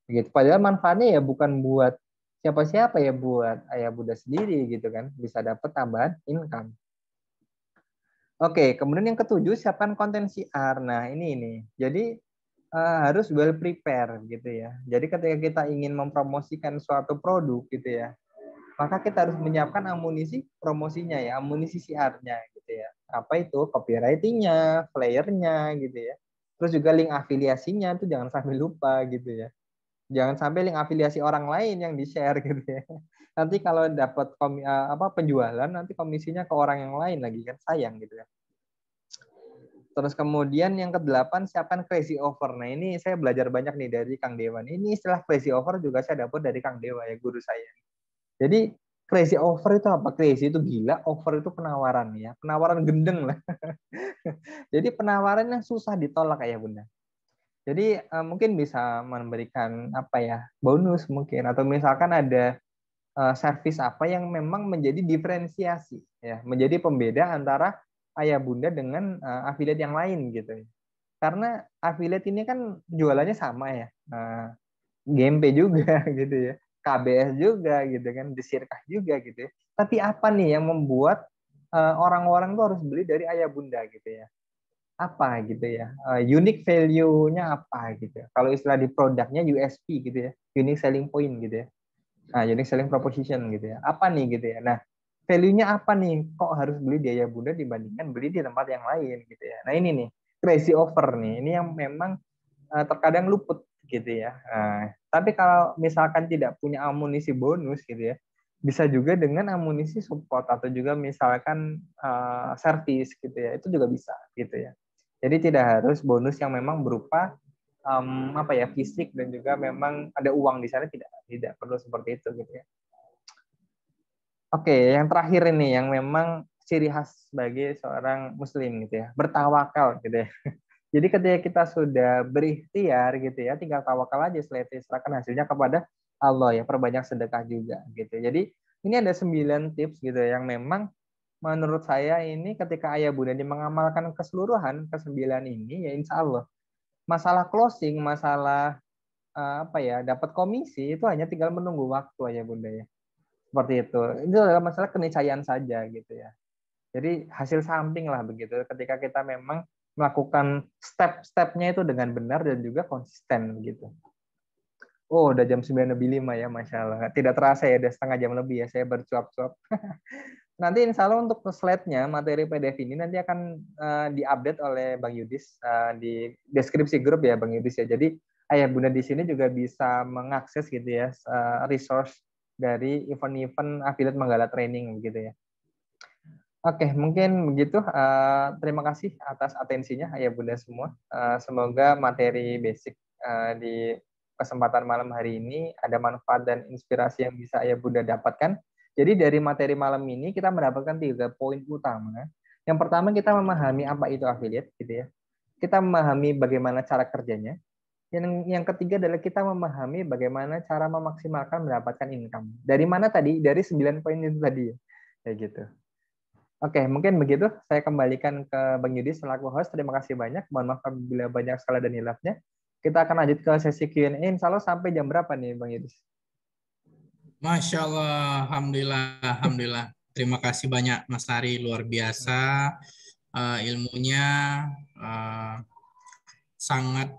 Gitu. Padahal manfaatnya ya bukan buat siapa-siapa ya, buat ayah bunda sendiri gitu kan. Bisa dapat tambahan income. Oke, kemudian yang ketujuh, siapkan konten siar. Nah, ini. Jadi harus well prepare gitu ya. Jadi ketika kita ingin mempromosikan suatu produk gitu ya, maka kita harus menyiapkan amunisi promosinya ya, amunisi siarnya gitu ya. Apa itu? Copywriting-nya, flyer-nya gitu ya. Terus juga link afiliasinya itu jangan sampai lupa gitu ya. Jangan sampai link afiliasi orang lain yang di-share gitu ya. Nanti kalau dapat penjualan nanti komisinya ke orang yang lain lagi kan sayang gitu ya. Terus kemudian yang ke-8, siapkan crazy offer. Nah, ini saya belajar banyak nih dari Kang Dewa. Ini istilah crazy offer juga saya dapat dari Kang Dewa ya, guru saya. Jadi crazy offer itu apa? Crazy itu gila, offer itu penawaran ya. Penawaran gendeng lah. Jadi penawaran yang susah ditolak ya Bunda. Jadi mungkin bisa memberikan apa ya, bonus mungkin atau misalkan ada service apa yang memang menjadi diferensiasi ya, menjadi pembeda antara ayah bunda dengan affiliate yang lain gitu ya. Karena affiliate ini kan jualannya sama ya. GMP juga gitu ya. KBS juga gitu kan, Desirkah juga gitu ya. Tapi apa nih yang membuat orang-orang tuh harus beli dari ayah bunda gitu ya? Apa gitu ya? Unique value-nya apa gitu ya? Kalau istilah di produknya USP gitu ya, unique selling point gitu ya. Nah, unique selling proposition gitu ya. Apa nih gitu ya. Nah, value-nya apa nih? Kok harus beli di ayah bunda dibandingkan beli di tempat yang lain gitu ya. Nah, ini nih, crazy offer nih. Ini yang memang terkadang luput gitu ya. Nah, tapi kalau misalkan tidak punya amunisi bonus gitu ya, bisa juga dengan amunisi support atau juga misalkan service gitu ya. Itu juga bisa gitu ya. Jadi tidak harus bonus yang memang berupa fisik dan juga memang ada uang di sana, tidak perlu seperti itu gitu ya. Oke, yang terakhir ini yang memang ciri khas sebagai seorang muslim gitu ya, bertawakal gitu ya. Jadi ketika kita sudah berikhtiar gitu ya, tinggal tawakal aja, serahkan hasilnya kepada Allah ya, perbanyak sedekah juga gitu. Jadi ini ada 9 tips gitu ya, yang memang menurut saya ini ketika ayah bunda mengamalkan keseluruhan ke-9 ini ya insya Allah masalah closing, masalah dapat komisi itu hanya tinggal menunggu waktu ayah bunda ya. Seperti itu. Ini adalah masalah keniscayaan saja gitu ya. Jadi hasil samping lah begitu ketika kita memang melakukan step-stepnya itu dengan benar dan juga konsisten gitu. Oh, udah jam 9:05 ya, Masya Allah. Tidak terasa ya, udah setengah jam lebih ya saya bercuap-cuap. nanti insya Allah untuk slide-nya, materi PDF ini nanti akan diupdate oleh Bang Yudis di deskripsi grup ya Bang Yudis ya. Jadi ayah bunda di sini juga bisa mengakses gitu ya resource dari event-event affiliate Manggala Training begitu ya. Oke, mungkin begitu. Terima kasih atas atensinya ayah bunda semua. Semoga materi basic di kesempatan malam hari ini ada manfaat dan inspirasi yang bisa ayah bunda dapatkan. Jadi dari materi malam ini kita mendapatkan 3 poin utama. Yang pertama kita memahami apa itu affiliate gitu ya. Kita memahami bagaimana cara kerjanya. Yang ketiga adalah kita memahami bagaimana cara memaksimalkan mendapatkan income. Dari mana tadi? Dari 9 poin itu tadi ya. Kayak gitu. Oke, mungkin begitu. Saya kembalikan ke Bang Yudi selaku host. Terima kasih banyak. Mohon maaf apabila banyak salah dan hilafnya. Kita akan lanjut ke sesi Q&A. Insya Allah sampai jam berapa nih Bang Yudi? Masya Allah, Alhamdulillah. Terima kasih banyak Mas Ari, luar biasa ilmunya, sangat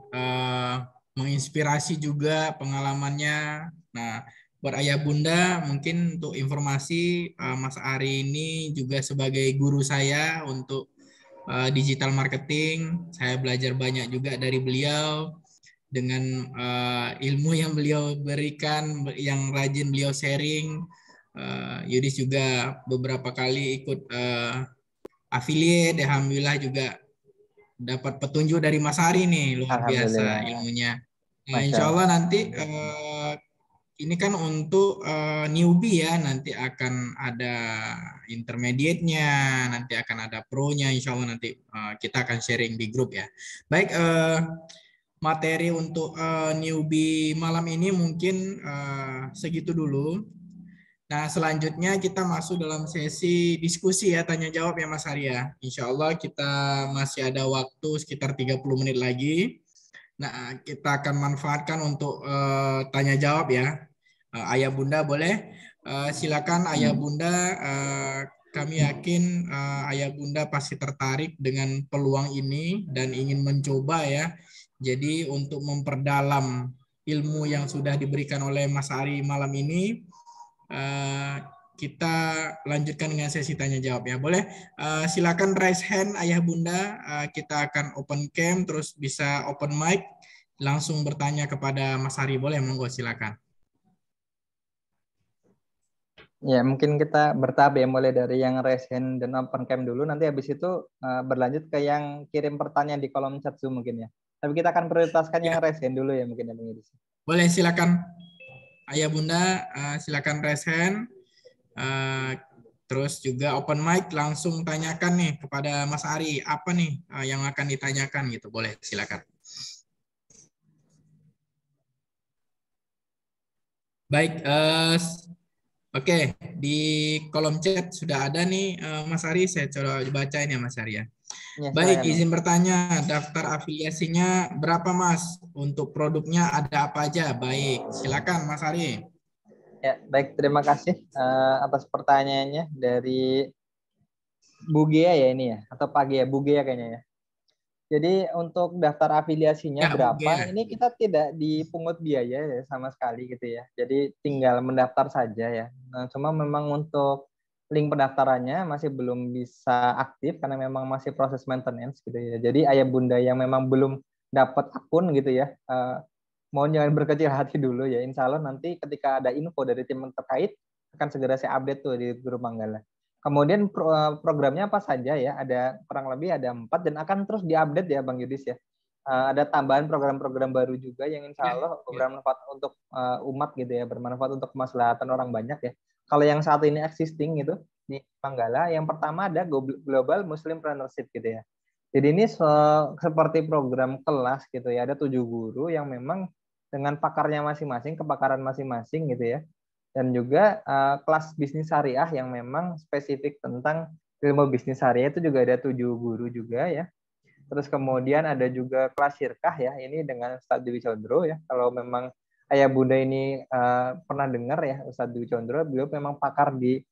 menginspirasi juga pengalamannya. Nah, buat ayah bunda, mungkin untuk informasi, Mas Ari ini juga sebagai guru saya untuk digital marketing. Saya belajar banyak juga dari beliau. Dengan ilmu yang beliau berikan, yang rajin beliau sharing, Yudis juga beberapa kali ikut affiliate, alhamdulillah juga dapat petunjuk dari Mas Ari nih, luar biasa ilmunya. Nah, insya Allah nanti ini kan untuk newbie ya, nanti akan ada intermediate-nya, nanti akan ada pro-nya, insya Allah nanti kita akan sharing di grup ya. Baik, materi untuk newbie malam ini mungkin segitu dulu. Nah, selanjutnya kita masuk dalam sesi diskusi ya, tanya jawab ya Mas Arya. Insya Allah kita masih ada waktu sekitar 30 menit lagi. Nah, kita akan manfaatkan untuk tanya jawab ya. Ayah Bunda boleh? Silakan Ayah Bunda. Kami yakin Ayah Bunda pasti tertarik dengan peluang ini dan ingin mencoba ya. Jadi untuk memperdalam ilmu yang sudah diberikan oleh Mas Ari malam ini, kita lanjutkan dengan sesi tanya jawab ya. Boleh? Silakan raise hand Ayah Bunda. Kita akan open cam, terus bisa open mic, langsung bertanya kepada Mas Ari. Boleh? Monggo, silakan. Ya, mungkin kita bertahap ya, mulai dari yang raise hand dan open cam dulu. Nanti habis itu berlanjut ke yang kirim pertanyaan di kolom chat Zoom mungkin ya. Tapi kita akan prioritaskan yang raise hand dulu ya mungkin ya Bang Yudis. Boleh, silakan Ayah Bunda, silakan raise hand. Terus juga open mic, langsung tanyakan nih kepada Mas Ari, apa nih yang akan ditanyakan gitu. Boleh, silakan. Baik, oke, di kolom chat sudah ada nih Mas Ari, saya coba bacain ya Mas Ari ya. Baik, izin bertanya, daftar afiliasinya berapa Mas? Untuk produknya ada apa aja? Baik, silakan Mas Ari. Ya, baik, terima kasih atas pertanyaannya dari Bu Gia ya ini ya, atau Pak Gia, Bu Gia kayaknya ya. Jadi untuk daftar afiliasinya ya, berapa? Ini kita tidak dipungut biaya ya sama sekali gitu ya. Jadi tinggal mendaftar saja ya. Nah, cuma memang untuk link pendaftarannya masih belum bisa aktif karena memang masih proses maintenance gitu ya. Jadi ayah bunda yang memang belum dapat akun gitu ya, mohon jangan berkecil hati dulu ya. Insya Allah nanti ketika ada info dari tim terkait akan segera saya update tuh di grup Manggala. Kemudian programnya apa saja ya? Ada kurang lebih ada 4 dan akan terus diupdate ya Bang Yudis ya. Ada tambahan program-program baru juga yang insya Allah bermanfaat untuk umat gitu ya, bermanfaat untuk kemaslahatan orang banyak ya. Kalau yang saat ini existing gitu di Manggala, yang pertama ada Global Muslim Partnership gitu ya. Jadi ini seperti program kelas gitu ya. Ada 7 guru yang memang dengan pakarnya masing-masing, kepakaran masing-masing gitu ya. Dan juga kelas bisnis syariah yang memang spesifik tentang ilmu bisnis syariah itu juga ada 7 guru juga ya. Terus kemudian ada juga kelas syirkah ya, ini dengan Ustadz Dwi Condro ya. Kalau memang ayah bunda ini pernah dengar ya Ustadz Dwi Condro, beliau memang pakar di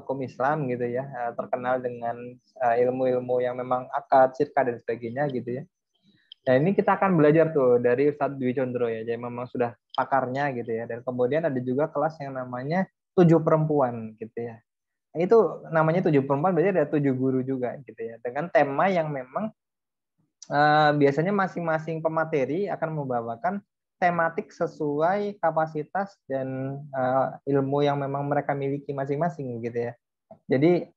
hukum Islam gitu ya, terkenal dengan ilmu-ilmu yang memang akad, syirkah dan sebagainya gitu ya. Nah ini kita akan belajar tuh dari Ustadz Dwi Condro ya, jadi memang sudah pakarnya gitu ya. Dan kemudian ada juga kelas yang namanya 7 perempuan gitu ya. Itu namanya 7/4, berarti ada 7 guru juga gitu ya. Dengan tema yang memang biasanya masing-masing pemateri akan membawakan tematik sesuai kapasitas dan ilmu yang memang mereka miliki masing-masing gitu ya. Jadi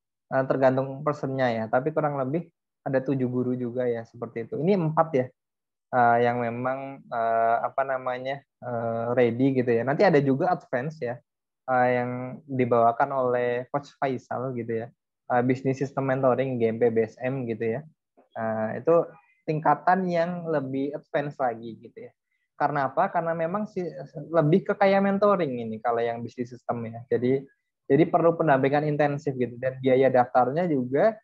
tergantung personnya ya, tapi kurang lebih ada 7 guru juga ya seperti itu. Ini 4 ya yang memang ready gitu ya. Nanti ada juga advance ya yang dibawakan oleh Coach Faisal gitu ya. Business System Mentoring GMP BSM gitu ya. Itu tingkatan yang lebih advance lagi gitu ya. Karena apa? Karena memang lebih ke kayak mentoring ini kalau yang bisnis sistem ya. Jadi perlu pendampingan intensif gitu, dan biaya daftarnya juga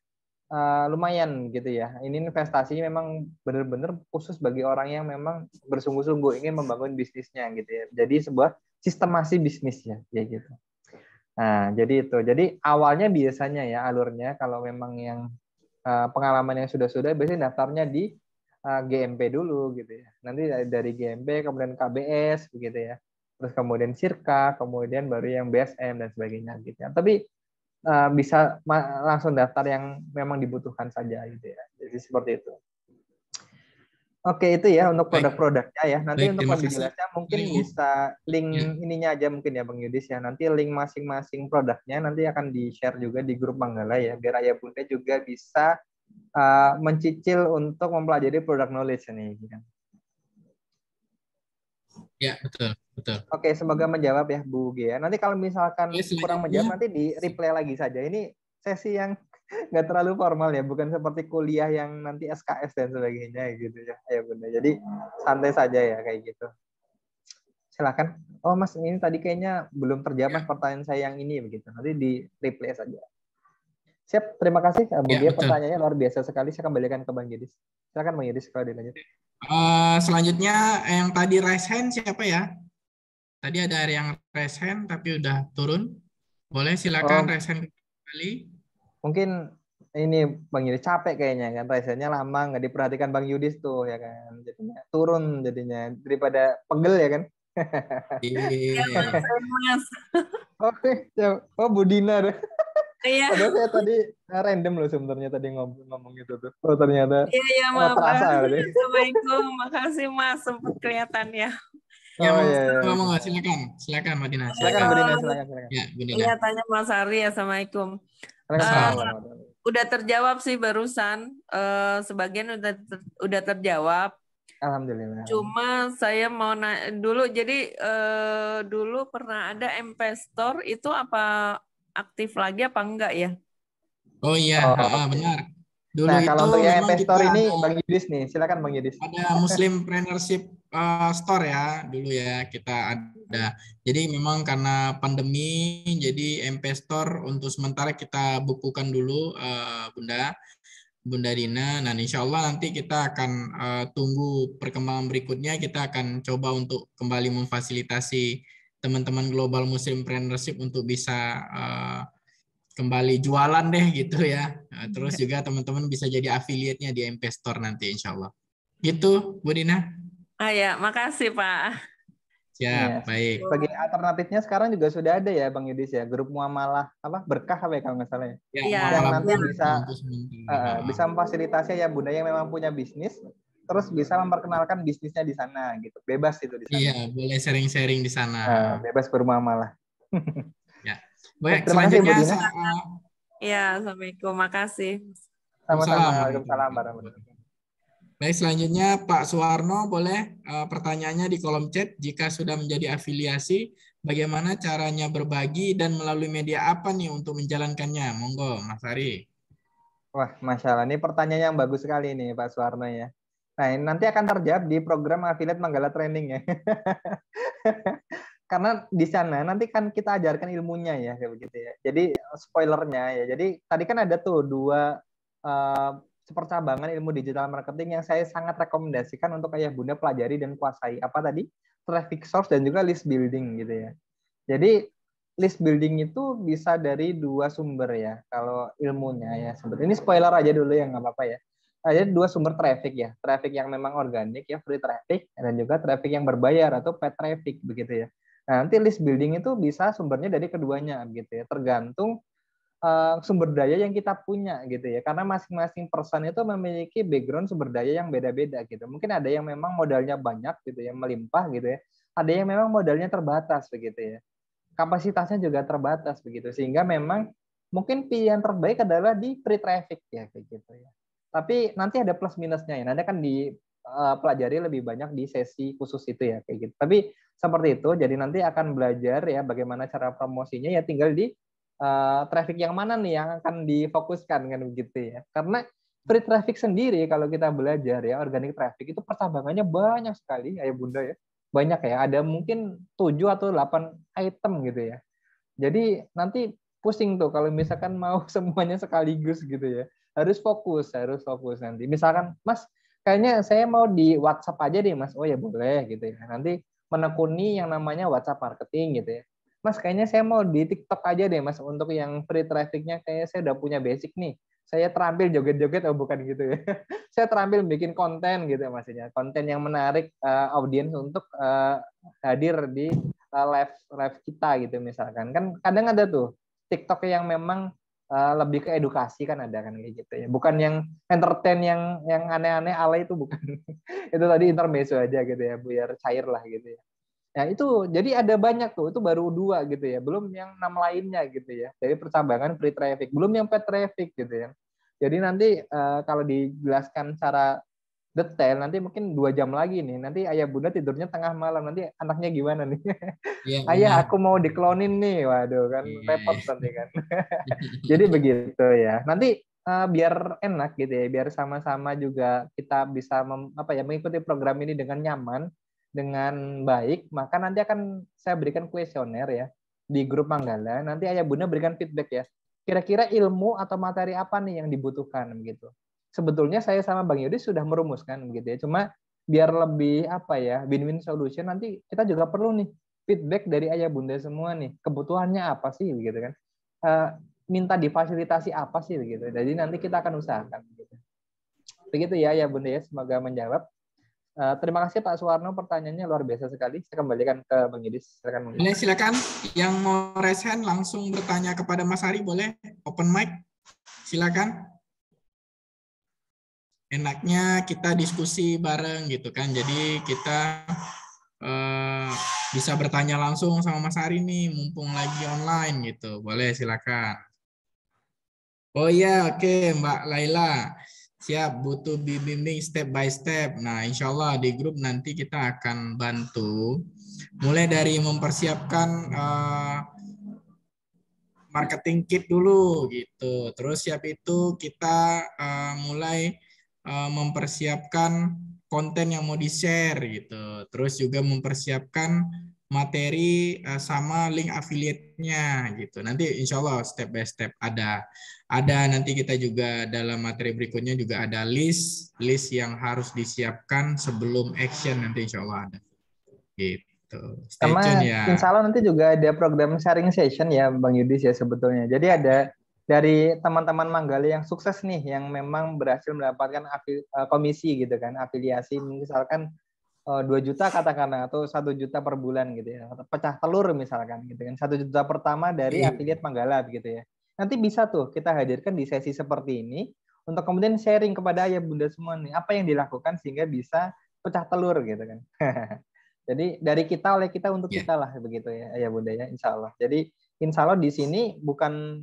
lumayan gitu ya. Ini investasinya memang benar-benar khusus bagi orang yang memang bersungguh-sungguh ingin membangun bisnisnya gitu ya. Jadi sebuah sistemasi bisnisnya ya gitu. Nah, jadi itu. Jadi awalnya biasanya ya alurnya kalau memang yang pengalaman yang sudah-sudah biasanya daftarnya di GMP dulu gitu ya. Nanti dari GMP kemudian KBS begitu ya. Terus kemudian Sirka, kemudian baru yang BSM dan sebagainya gitu ya. Tapi bisa langsung daftar yang memang dibutuhkan saja gitu ya. Jadi seperti itu. Oke, itu ya untuk produk-produknya ya. Nanti untuk lebih jelasnya mungkin bisa link ininya aja mungkin ya Bang Yudis ya. Nanti link masing-masing produknya nanti akan di-share juga di grup Manggala ya. Biar Ayah Bunda juga bisa mencicil untuk mempelajari product knowledge ini. Ya, betul. Oke, semoga menjawab ya Bu Gia. Nanti kalau misalkan kurang menjawab nanti di replay lagi saja. Ini sesi yang nggak terlalu formal ya, bukan seperti kuliah yang nanti SKS dan sebagainya gitu ya. Ayo Bunda. Jadi santai saja ya kayak gitu. Silakan. Oh Mas, ini tadi kayaknya belum terjawab Mas pertanyaan saya yang ini begitu. Nanti di replay saja. Siap, terima kasih Bu Gia. Pertanyaannya luar biasa sekali. Saya kembalikan ke Bang Yudis. Silakan Bang Yudis kalau dilanjut. Selanjutnya yang tadi raise hand siapa ya? Tadi ada yang raise hand tapi udah turun. Boleh silakan raise hand kembali. Mungkin ini Bang Yudis capek kayaknya kan, raise hand-nya lama nggak diperhatikan Bang Yudis tuh ya kan. Jadinya turun jadinya daripada pegel ya kan. Iya, Mas. Oh Bu Dina deh. Iya. Padahal saya tadi random loh sebenarnya tadi ngomong itu tuh. Oh ternyata maaf. terasa. Assalamualaikum, makasih Mas, sempat kelihatan ya. Ya, mau silakan Mbak Dina. Silakan Bu Dina, silakan. Ya, Bu Dina. Iya, tanya Mas Ari. Assalamualaikum. Udah terjawab sih barusan. Sebagian udah terjawab. Alhamdulillah. Cuma saya mau dulu, jadi dulu pernah ada MP Store, itu apa aktif lagi apa enggak ya? Oh iya, benar. Dulu nah, kalau untuk yang MP Store ini ada, Bang Yudis nih, silakan Bang Yudis. Ada Muslimpreneurship Store ya, dulu ya kita ada. Jadi memang karena pandemi, jadi MP Store untuk sementara kita bukukan dulu Bunda Dina. Nah, insya Allah nanti kita akan tunggu perkembangan berikutnya. Kita akan coba untuk kembali memfasilitasi teman-teman Global Muslimpreneurship untuk bisa kembali jualan deh gitu ya. Terus juga teman-teman bisa jadi affiliate-nya di MP Store nanti insya Allah. Gitu, Bu Dina. Ya, makasih Pak. Siap, baik. Sebagai alternatifnya sekarang juga sudah ada ya Bang Yudis ya, grup muamalah berkah apa ya kalau nggak salah ya. Yang nanti bisa memfasilitasi ya Bunda yang memang punya bisnis, terus bisa memperkenalkan bisnisnya di sana gitu. Bebas itu di sana. Iya, boleh sharing-sharing di sana. Bebas bermuamalah. Ya. Baik, terima kasih Bu Dina. Ya, assalamualaikum, makasih. Sama-sama. Waalaikumsalam warahmatullahi. Baik, selanjutnya Pak Suwarno, boleh pertanyaannya di kolom chat. Jika sudah menjadi afiliasi, bagaimana caranya berbagi dan melalui media apa nih untuk menjalankannya? Monggo, Mas Ari. Wah, Masya Allah. Ini pertanyaan yang bagus sekali nih Pak Suwarno ya. Nah, ini nanti akan terjawab di program Affiliate Manggala Training ya. Karena di sana nanti kan kita ajarkan ilmunya ya kayak begitu ya. Jadi spoilernya ya. Jadi tadi kan ada tuh dua percabangan ilmu digital marketing yang saya sangat rekomendasikan untuk ayah bunda pelajari dan kuasai. Apa tadi? Traffic source dan juga list building gitu ya. Jadi list building itu bisa dari dua sumber ya. Kalau ilmunya ya sebetulnya ini spoiler aja dulu ya nggak apa-apa ya. Ada dua sumber traffic ya. Traffic yang memang organik ya, free traffic, dan juga traffic yang berbayar atau paid traffic begitu ya. Nah, nanti list building itu bisa sumbernya dari keduanya gitu ya. Tergantung sumber daya yang kita punya gitu ya. Karena masing-masing person itu memiliki background sumber daya yang beda-beda gitu. Mungkin ada yang memang modalnya banyak gitu ya, melimpah gitu ya. Ada yang memang modalnya terbatas begitu ya. Kapasitasnya juga terbatas begitu. Sehingga memang mungkin pilihan terbaik adalah di free traffic ya kayak gitu ya. Tapi nanti ada plus minusnya ya. Nanti akan dipelajari lebih banyak di sesi khusus itu ya kayak gitu. Tapi seperti itu. Jadi nanti akan belajar ya bagaimana cara promosinya ya, tinggal di traffic yang mana nih yang akan difokuskan kan begitu ya. Karena free traffic sendiri kalau kita belajar ya, organic traffic itu pertambangannya banyak sekali ayah bunda ya. Banyak ya, ada mungkin 7 atau 8 item gitu ya. Jadi nanti pusing tuh kalau misalkan mau semuanya sekaligus gitu ya. Harus fokus nanti. Misalkan, Mas, kayaknya saya mau di WhatsApp aja deh, Mas. Oh ya boleh gitu ya. Nanti menekuni yang namanya WhatsApp marketing gitu ya. Mas, kayaknya saya mau di TikTok aja deh, Mas. Untuk yang free traffic-nya kayaknya saya udah punya basic nih. Saya terampil joget-joget, oh bukan gitu ya. Saya terampil bikin konten gitu maksudnya. Konten yang menarik audiens untuk hadir di live kita gitu misalkan. Kan kadang ada tuh TikTok yang memang lebih ke edukasi kan ada kan kayak gitu ya. Bukan yang entertain yang aneh-aneh alay itu bukan. Itu tadi intermezzo aja gitu ya, biar cair lah gitu ya. Nah itu jadi ada banyak tuh, itu baru 2 gitu ya, belum yang 6 lainnya gitu ya. Dari percambangan free traffic, belum yang paid traffic gitu ya. Jadi nanti kalau dijelaskan secara detail nanti mungkin 2 jam lagi nih. Nanti ayah bunda tidurnya tengah malam, nanti anaknya gimana nih? Iya, Ayah benar. aku mau diklonin nih, waduh kan Iya, repot iya. nanti kan. Jadi begitu ya. Nanti biar enak gitu ya, biar sama-sama juga kita bisa mengikuti program ini dengan nyaman, dengan baik, maka nanti akan saya berikan kuesioner ya di grup Manggala. Nanti ayah bunda berikan feedback ya. Kira-kira ilmu atau materi apa nih yang dibutuhkan gitu. Sebetulnya saya sama Bang Yudi sudah merumuskan gitu ya. Cuma biar lebih win-win solution, nanti kita juga perlu nih feedback dari ayah bunda semua nih. Kebutuhannya apa sih gitu kan. Minta difasilitasi apa sih gitu. Jadi nanti kita akan usahakan gitu. Begitu ya ayah bunda ya, semoga menjawab. Terima kasih Pak Suwarno, pertanyaannya luar biasa sekali. Saya kembalikan ke Bang Yudis. Silakan yang mau raise hand langsung bertanya kepada Mas Ari, boleh open mic. Silakan. Enaknya kita diskusi bareng gitu kan. Jadi kita bisa bertanya langsung sama Mas Ari nih, mumpung lagi online gitu. Boleh, silakan. Oh iya, oke Mbak Laila. Siap, butuh bimbing step by step. Nah, insya Allah di grup nanti kita akan bantu. Mulai dari mempersiapkan marketing kit dulu gitu. Terus siap itu kita mulai mempersiapkan konten yang mau di-share gitu. Terus juga mempersiapkan materi sama link affiliate-nya gitu. Nanti insya Allah step by step ada nanti kita juga dalam materi berikutnya juga ada list yang harus disiapkan sebelum action, nanti insya Allah ada gitu. Stay tune ya. Insya Allah nanti juga ada program sharing session ya Bang Yudis ya sebetulnya. Jadi ada dari teman-teman Manggala yang sukses nih, yang memang berhasil mendapatkan komisi gitu kan, afiliasi misalkan 2 juta katakanlah, atau 1 juta per bulan gitu ya, pecah telur misalkan gitu kan, 1 juta pertama dari afiliat Manggala gitu ya. Nanti bisa tuh kita hadirkan di sesi seperti ini untuk kemudian sharing kepada ayah bunda semua nih apa yang dilakukan sehingga bisa pecah telur gitu kan. Jadi dari kita oleh kita untuk kita lah begitu ya ayah bunda ya, insya Allah. Jadi insya Allah di sini bukan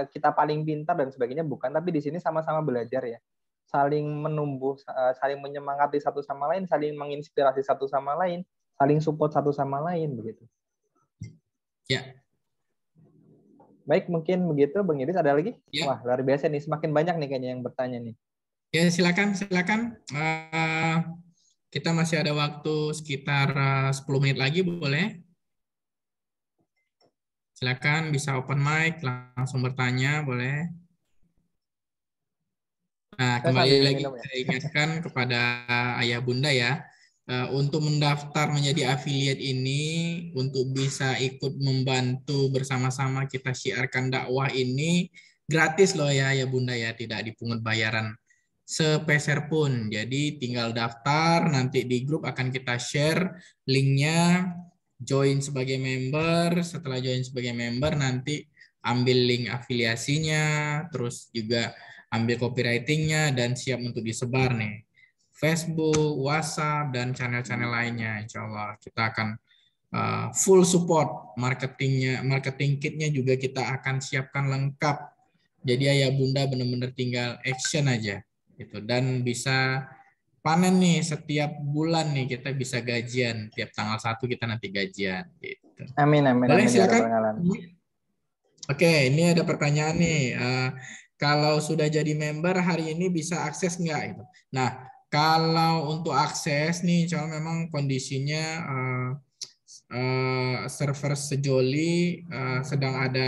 kita paling pintar dan sebagainya, bukan, tapi di sini sama-sama belajar ya, saling menumbuh, saling menyemangati satu sama lain, saling menginspirasi satu sama lain, saling support satu sama lain begitu. Ya. Baik, mungkin begitu Bang Yudis, ada lagi? Ya. Wah, luar biasa nih, semakin banyak nih kayaknya yang bertanya nih. Ya, silakan. Kita masih ada waktu sekitar 10 menit lagi, boleh? Silakan, bisa open mic, langsung bertanya, boleh. Nah, kembali lagi saya ingatkan kepada ayah bunda ya, untuk mendaftar menjadi afiliat ini, untuk bisa ikut membantu bersama-sama kita syiarkan dakwah ini, gratis loh ya ayah bunda ya, tidak dipungut bayaran sepeser pun. Jadi tinggal daftar, nanti di grup akan kita share linknya, join sebagai member. Setelah join sebagai member nanti ambil link afiliasinya, terus juga ambil copywritingnya, dan siap untuk disebar nih. Facebook, WhatsApp, dan channel-channel lainnya. Insya Allah kita akan full support marketingnya, marketing kitnya juga kita akan siapkan lengkap. Jadi ayah bunda benar-benar tinggal action aja, gitu. Dan bisa panen nih setiap bulan nih kita bisa gajian. Tiap tanggal 1 kita nanti gajian. Gitu. Amin, amin, Boleh amin. Ya silakan. Rabbal Alamin. Oke, ini ada pertanyaan nih. Kalau sudah jadi member hari ini bisa akses nggak? Gitu. Nah, kalau untuk akses nih, soal memang kondisinya server sejoli sedang ada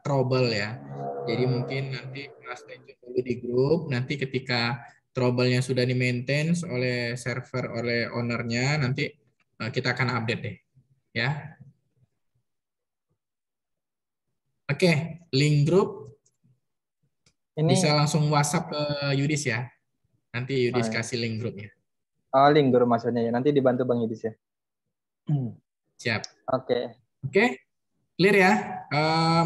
trouble ya. Jadi mungkin nanti stay tune dulu di grup. Nanti ketika trouble-nya sudah di maintain oleh server, oleh ownernya, nanti kita akan update deh, ya. Oke, link grup Ini bisa langsung WhatsApp ke Yudis ya. Nanti Yudis ya. kasih link grupnya. Oh, link guru maksudnya ya. Nanti dibantu Bang Yudis ya. Siap. Oke. Oke, clear ya.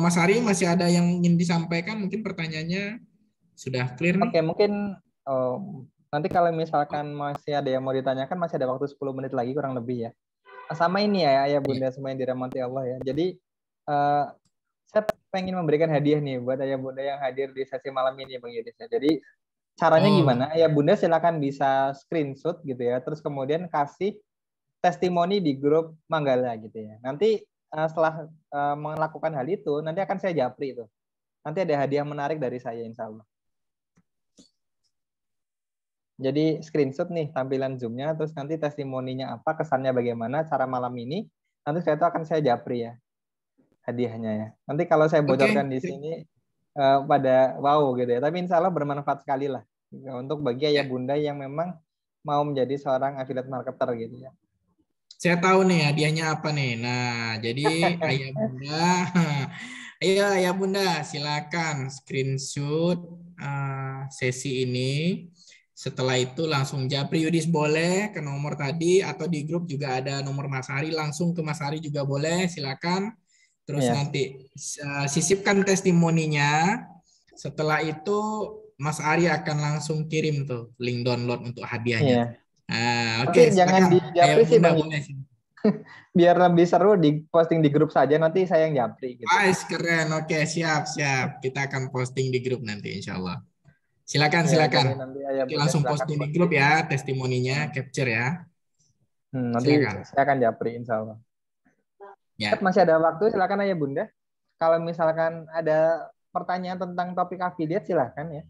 Mas Ari masih ada yang ingin disampaikan? Mungkin pertanyaannya sudah clear nih. Oke, mungkin nanti kalau misalkan masih ada yang mau ditanyakan, masih ada waktu 10 menit lagi kurang lebih ya. Sama ini ya, ayah bunda semua yang dirahmati Allah ya. Jadi saya pengen memberikan hadiah nih buat ayah bunda yang hadir di sesi malam ini Bang Yudis. Jadi caranya gimana? Ayah bunda silakan bisa screenshot gitu ya, terus kemudian kasih testimoni di grup Manggala gitu ya. Nanti setelah melakukan hal itu, nanti akan saya japri itu. Nanti ada hadiah menarik dari saya insya Allah. Jadi screenshot nih tampilan Zoom-nya, terus nanti testimoninya apa, kesannya bagaimana, cara malam ini, nanti saya itu akan saya japri ya hadiahnya ya. Nanti kalau saya bocorkan di sini pada wow gitu ya, tapi insya Allah bermanfaat sekali lah untuk bagi ayah bunda yang memang mau menjadi seorang affiliate marketer gitu ya. Saya tahu nih hadiahnya apa nih. Nah, jadi ayah bunda, ayo ayah bunda silakan screenshot sesi ini. Setelah itu langsung japri Yudis boleh ke nomor tadi, atau di grup juga ada nomor Mas Ari, langsung ke Mas Ari juga boleh, silakan. Terus nanti sisipkan testimoninya. Setelah itu Mas Ari akan langsung kirim tuh link download untuk hadiahnya. Oke, jangan di japri sih Bang. Boleh. Biar lebih seru di posting di grup saja, nanti saya yang japri gitu. Keren. Oke, siap. Kita akan posting di grup nanti insya Allah. Silakan. Nanti Langsung posting di grup ya, testimoninya, capture ya. Nanti saya akan japri insya Allah. Ya. Masih ada waktu, silakan ayah bunda. Kalau misalkan ada pertanyaan tentang topik affiliate, silakan ya.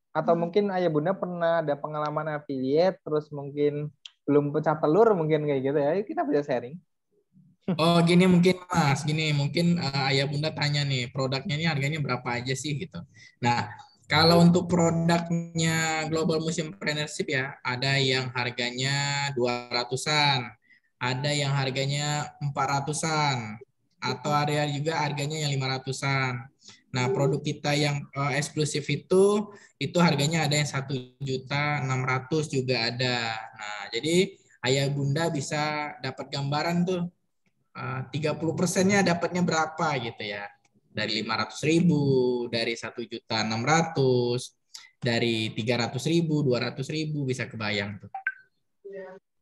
Atau mungkin ayah bunda pernah ada pengalaman affiliate, terus mungkin belum pecah telur, mungkin kayak gitu ya. Kita bisa sharing. Oh gini mungkin Mas, mungkin ayah bunda tanya nih, produknya ini harganya berapa aja sih gitu. Nah, kalau untuk produknya Global Museumprenneurship ya, ada yang harganya 200-an, ada yang harganya 400-an, atau ada juga harganya yang 500-an. Nah, produk kita yang eksklusif itu harganya ada yang 1.600.000 juga ada. Nah, jadi ayah bunda bisa dapat gambaran tuh 30%-nya dapatnya berapa gitu ya. Dari 500.000, dari 1.600.000, dari 300.000, 200.000 bisa kebayang tuh.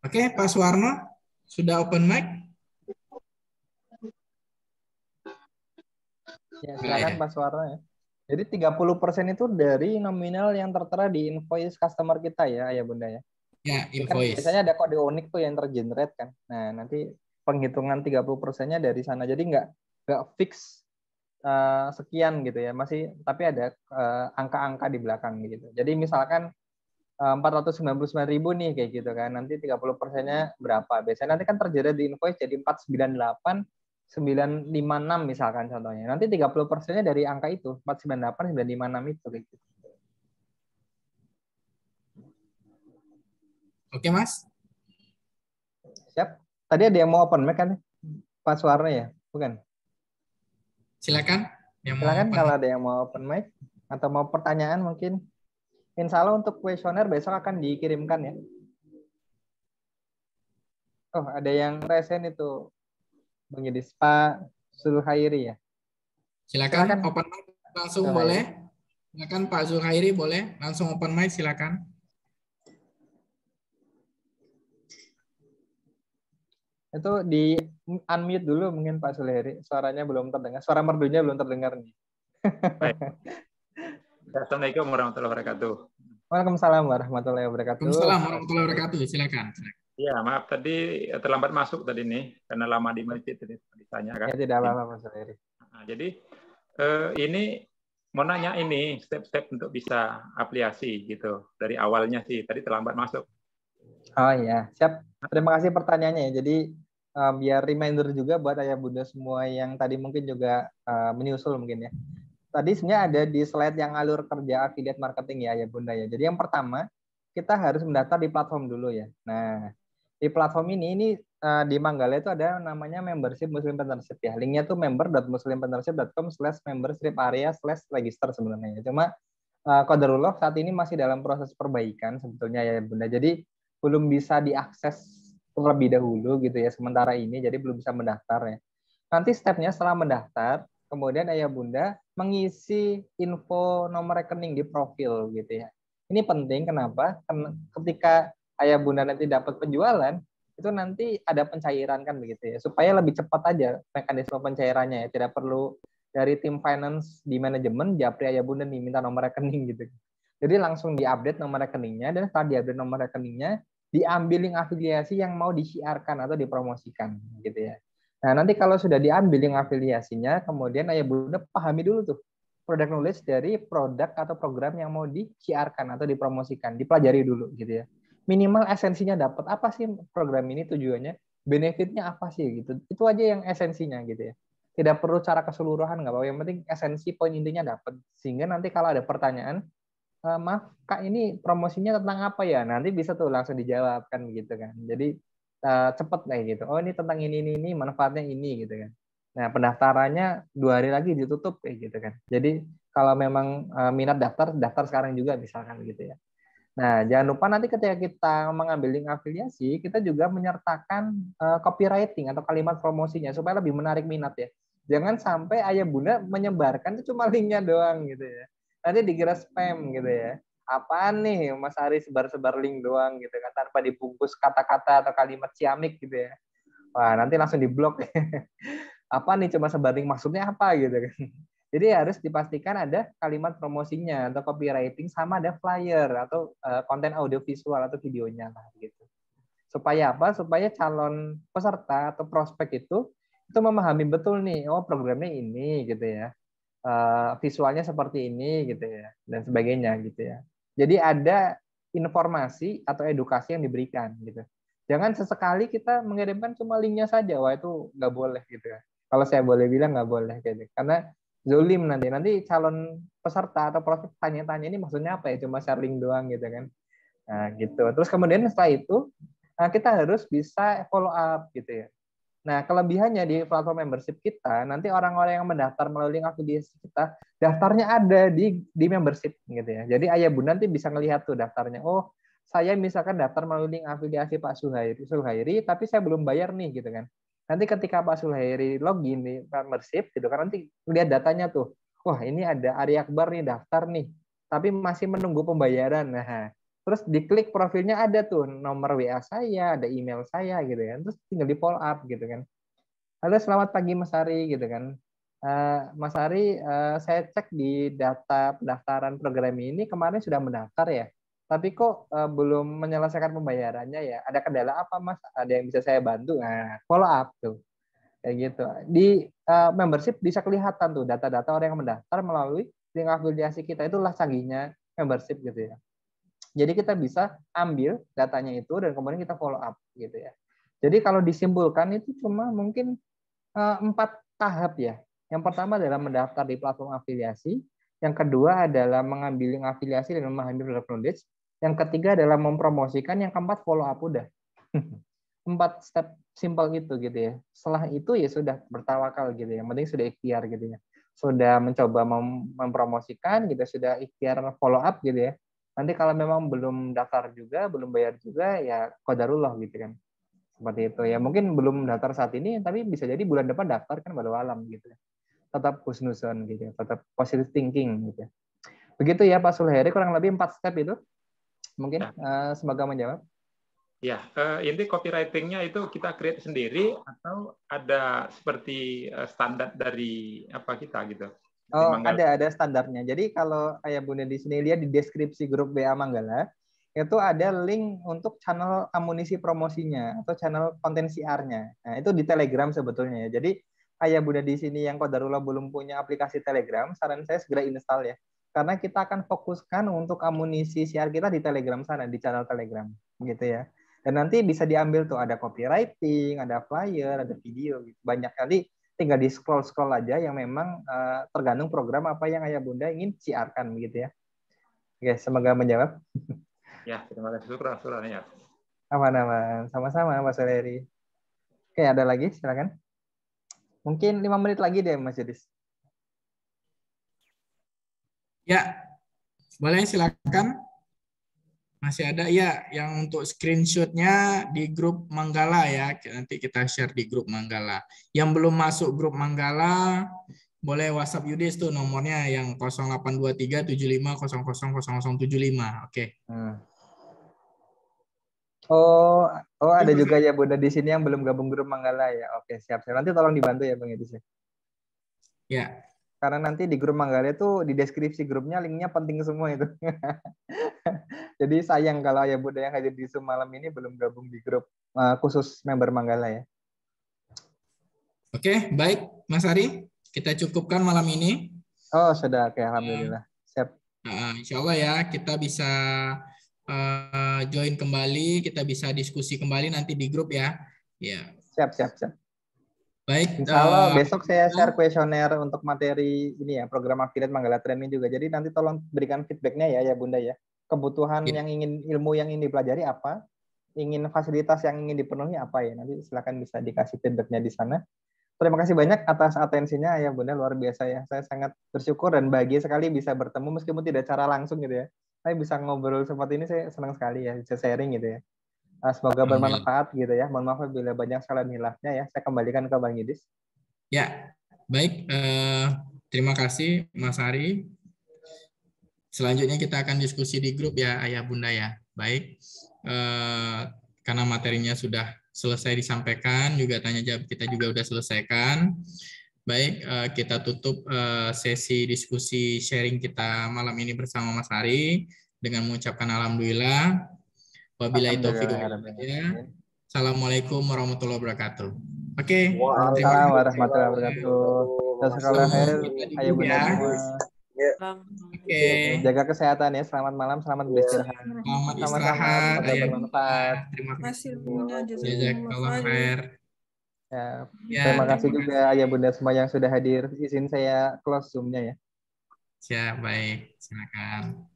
Oke, Pak Suwarno sudah open mic? Ya, silakan Pak Suwarno ya. Jadi 30% itu dari nominal yang tertera di invoice customer kita ya, ayah bunda ya. Ya, invoice. Kan biasanya ada kode unik tuh yang tergenerate kan. Nah, nanti penghitungan 30%-nya dari sana. Jadi nggak fix sekian gitu ya. Masih tapi ada angka-angka di belakang gitu. Jadi misalkan 499.000 nih kayak gitu kan. Nanti 30%-nya berapa? Biasanya nanti kan terjerat di invoice jadi 498.956 misalkan contohnya. Nanti 30%-nya dari angka itu, 498.956 itu kayak gitu. Oke, Mas. Siap. Tadi ada yang mau open mic kan? Pak Suwarno ya? Bukan? Silakan. Silakan kalau ada yang mau open mic atau mau pertanyaan mungkin. Insya Allah untuk kuesioner besok akan dikirimkan ya. Oh, ada yang resen itu. Bang Yudis. Pak Zulkhairi ya. Silakan open mic langsung Zulkhairi. boleh. Silakan Pak Zulkhairi boleh langsung open mic silakan. Itu di unmute dulu mungkin Pak Zulkhairi. Suaranya belum terdengar. Suara merdunya belum terdengar nih. Baik. Assalamualaikum warahmatullahi wabarakatuh. Waalaikumsalam warahmatullahi wabarakatuh. Waalaikumsalam warahmatullahi wabarakatuh. Silakan. Ya, maaf tadi terlambat masuk tadi nih karena lama di masjid tadi ditanya kan. Ya tidak apa-apa Pak Zulkhairi. Nah, jadi ini mau nanya ini step-step untuk bisa aplikasi gitu dari awalnya sih tadi terlambat masuk. Oh iya, siap. Terima kasih pertanyaannya ya. Jadi biar reminder juga buat ayah bunda semua yang tadi mungkin juga menyusul mungkin ya. Tadi sebenarnya ada di slide yang alur kerja affiliate marketing ya ayah bunda ya. Jadi yang pertama kita harus mendaftar di platform dulu ya. Nah di platform ini di Manggala itu ada namanya membership Muslim Partnership ya. Linknya tuh member.muslimpartnership.com/member-area/register sebenarnya. Cuma qadarullah saat ini masih dalam proses perbaikan sebetulnya ya bunda. Jadi belum bisa diakses terlebih dahulu gitu ya sementara ini. Jadi belum bisa mendaftar ya. Nanti stepnya setelah mendaftar, kemudian ayah bunda mengisi info nomor rekening di profil gitu ya. Ini penting kenapa? Karena ketika ayah bunda nanti dapat penjualan, itu nanti ada pencairan kan begitu ya. Supaya lebih cepat aja mekanisme pencairannya ya. Tidak perlu dari tim finance di manajemen, japri ayah bunda nih minta nomor rekening gitu. Jadi langsung diupdate nomor rekeningnya, dan setelah diupdate nomor rekeningnya, diambil link afiliasi yang mau disiarkan atau dipromosikan gitu ya. Nah, nanti kalau sudah diambil link afiliasinya, kemudian ayah bunda pahami dulu tuh product knowledge dari produk atau program yang mau disiarkan atau dipromosikan, dipelajari dulu gitu ya. Minimal esensinya dapat apa sih program ini tujuannya, benefitnya apa sih gitu. Itu aja yang esensinya gitu ya. Tidak perlu cara keseluruhan, nggak apa-apa. Yang penting esensi poin intinya dapat. Sehingga nanti kalau ada pertanyaan, maaf Kak ini promosinya tentang apa ya? Nanti bisa tuh langsung dijawab kan gitu kan. Jadi cepet kayak gitu. Oh ini tentang ini manfaatnya ini gitu kan. Nah pendaftarannya 2 hari lagi ditutup kayak gitu kan. Jadi kalau memang minat daftar sekarang juga misalkan gitu ya. Nah jangan lupa nanti ketika kita mengambil link afiliasi kita juga menyertakan copywriting atau kalimat promosinya supaya lebih menarik minat ya. Jangan sampai ayah bunda menyebarkan itu cuma linknya doang gitu ya. Nanti dikira spam gitu ya. Apaan nih Mas Ari sebar-sebar link doang gitu kan tanpa dibungkus kata-kata atau kalimat ciamik gitu ya. Wah, nanti langsung diblok. Apa nih cuma sebar link maksudnya apa gitu kan. Jadi harus dipastikan ada kalimat promosinya atau copywriting sama ada flyer atau konten audio visual atau videonya lah gitu. Supaya apa? Supaya calon peserta atau prospek itu memahami betul nih, oh programnya ini gitu ya. Visualnya seperti ini gitu ya dan sebagainya gitu ya. Jadi ada informasi atau edukasi yang diberikan gitu. Jangan sesekali kita mengirimkan cuma linknya saja, wah itu nggak boleh gitu ya. Kalau saya boleh bilang nggak boleh gitu. Karena zolim nanti calon peserta atau prospek tanya-tanya ini maksudnya apa ya, cuma share link doang gitu kan. Nah gitu. Terus kemudian setelah itu kita harus bisa follow up gitu ya. Nah, kelebihannya di platform membership kita, nanti orang-orang yang mendaftar melalui link afiliasi kita, daftarnya ada di membership gitu ya. Jadi ayah bunda nanti bisa ngelihat tuh daftarnya. Oh, saya misalkan daftar melalui link afiliasi Pak Zulkhairi, tapi saya belum bayar nih gitu kan. Nanti ketika Pak Zulkhairi login di membership gitu kan, nanti lihat datanya tuh. Wah, ini ada Ari Akbar nih daftar nih, tapi masih menunggu pembayaran. Nah, terus diklik profilnya ada tuh nomor WA saya, ada email saya gitu kan. Terus tinggal di follow up gitu kan. Halo, selamat pagi Mas Ari gitu kan. Mas Ari, saya cek di data pendaftaran program ini kemarin sudah mendaftar ya. Tapi kok belum menyelesaikan pembayarannya ya? Ada kendala apa Mas? Ada yang bisa saya bantu? Nah, follow up tuh. Kayak gitu. Di membership bisa kelihatan tuh data-data orang yang mendaftar melalui link afiliasi kita. Itulah canggihnya membership gitu ya. Jadi kita bisa ambil datanya itu dan kemudian kita follow up gitu ya. Jadi kalau disimpulkan itu cuma mungkin 4 tahap ya. Yang pertama adalah mendaftar di platform afiliasi. Yang kedua adalah mengambil link afiliasi dan memahami product knowledge. Yang ketiga adalah mempromosikan. Yang keempat follow up udah. 4 step simple gitu ya. Setelah itu ya sudah bertawakal gitu ya. Yang penting sudah ikhtiar gitu ya. Sudah mencoba mempromosikan, gitu sudah ikhtiar follow up gitu ya. Nanti kalau memang belum daftar juga, belum bayar juga, ya qadarullah gitu kan. Seperti itu ya. Mungkin belum daftar saat ini, tapi bisa jadi bulan depan daftar kan walau alam gitu. Tetap husnuzon gitu ya. Tetap positive thinking gitu ya. Begitu ya Pak Sulheri, kurang lebih 4 step itu. Mungkin semoga menjawab. Ya, ini copywriting-nya itu kita create sendiri atau ada seperti standar dari apa kita gitu? Oh, ada standarnya. Jadi kalau Ayah Bunda di sini lihat di deskripsi grup WA Manggala, itu ada link untuk channel amunisi promosinya atau channel konten siarnya. Nah, itu di Telegram sebetulnya ya. Jadi Ayah Bunda di sini yang qadarullah belum punya aplikasi Telegram, saran saya segera install ya. Karena kita akan fokuskan untuk amunisi siar kita di Telegram sana, di channel Telegram, gitu ya. Dan nanti bisa diambil tuh ada copywriting, ada flyer, ada video, gitu. Banyak kali tinggal di scroll aja yang memang tergantung program apa yang Ayah Bunda ingin siarkan, begitu ya. Oke, semoga menjawab. Ya, terima kasih. Syukur ya. Aman-aman. Sama-sama, Mas Soleri. Oke, ada lagi? Silakan. Mungkin 5 menit lagi deh, Mas Yudis. Ya, boleh silakan. Masih ada ya yang untuk screenshotnya di grup Manggala ya. Nanti kita share di grup Manggala. Yang belum masuk grup Manggala, boleh WhatsApp Yudis tuh nomornya yang 082375000075. Oke. Oh, ada juga ya Bunda di sini yang belum gabung grup Manggala ya. Oke, siap. Nanti tolong dibantu ya Bang Yudis. Ya. Karena nanti di grup Manggala itu di deskripsi grupnya linknya penting semua itu. Jadi sayang kalau Ayah Bunda yang hadir di Zoom malam ini belum gabung di grup khusus member Manggala ya. Oke, baik Mas Ari, kita cukupkan malam ini. Oh, sudah. Oke, alhamdulillah. Siap. Insya Allah ya, kita bisa join kembali, kita bisa diskusi kembali nanti di grup ya. Ya. Siap. Baik. Insya Allah besok saya share kuesioner untuk materi ini ya, program affiliate Manggala Training juga. Jadi nanti tolong berikan feedbacknya ya Bunda ya. Kebutuhan yang ingin, ilmu yang ingin dipelajari apa, ingin fasilitas yang ingin dipenuhi apa ya. Nanti silakan bisa dikasih feedbacknya di sana. Terima kasih banyak atas atensinya ya Bunda, luar biasa ya. Saya sangat bersyukur dan bahagia sekali bisa bertemu meskipun tidak secara langsung gitu ya. Saya bisa ngobrol seperti ini, saya senang sekali ya, bisa sharing gitu ya. Semoga bermanfaat gitu ya. Mohon maaf bila banyak kesalahan hilafnya ya. Saya kembalikan ke Bang Yudis. Ya, baik. Terima kasih Mas Ari. Selanjutnya kita akan diskusi di grup ya Ayah Bunda ya. Baik. Karena materinya sudah selesai disampaikan, juga tanya jawab kita juga sudah selesaikan. Baik, kita tutup sesi diskusi sharing kita malam ini bersama Mas Ari dengan mengucapkan alhamdulillah. Wabillahi taufiq wal hidayah. Assalamualaikum warahmatullahi wabarakatuh. Oke. Waalaikumsalam warahmatullahi wabarakatuh. Jazakallahu khair. Ayo Bunda semua. Oke. Jaga kesehatan ya. Selamat malam, selamat beristirahat. Selamat istirahat. Semoga bermanfaat. Terima kasih. Jazakallahu khair. Ya, terima kasih juga Ayah Bunda semua yang sudah hadir. Izin saya close Zoom-nya ya. Siap, baik. Silakan.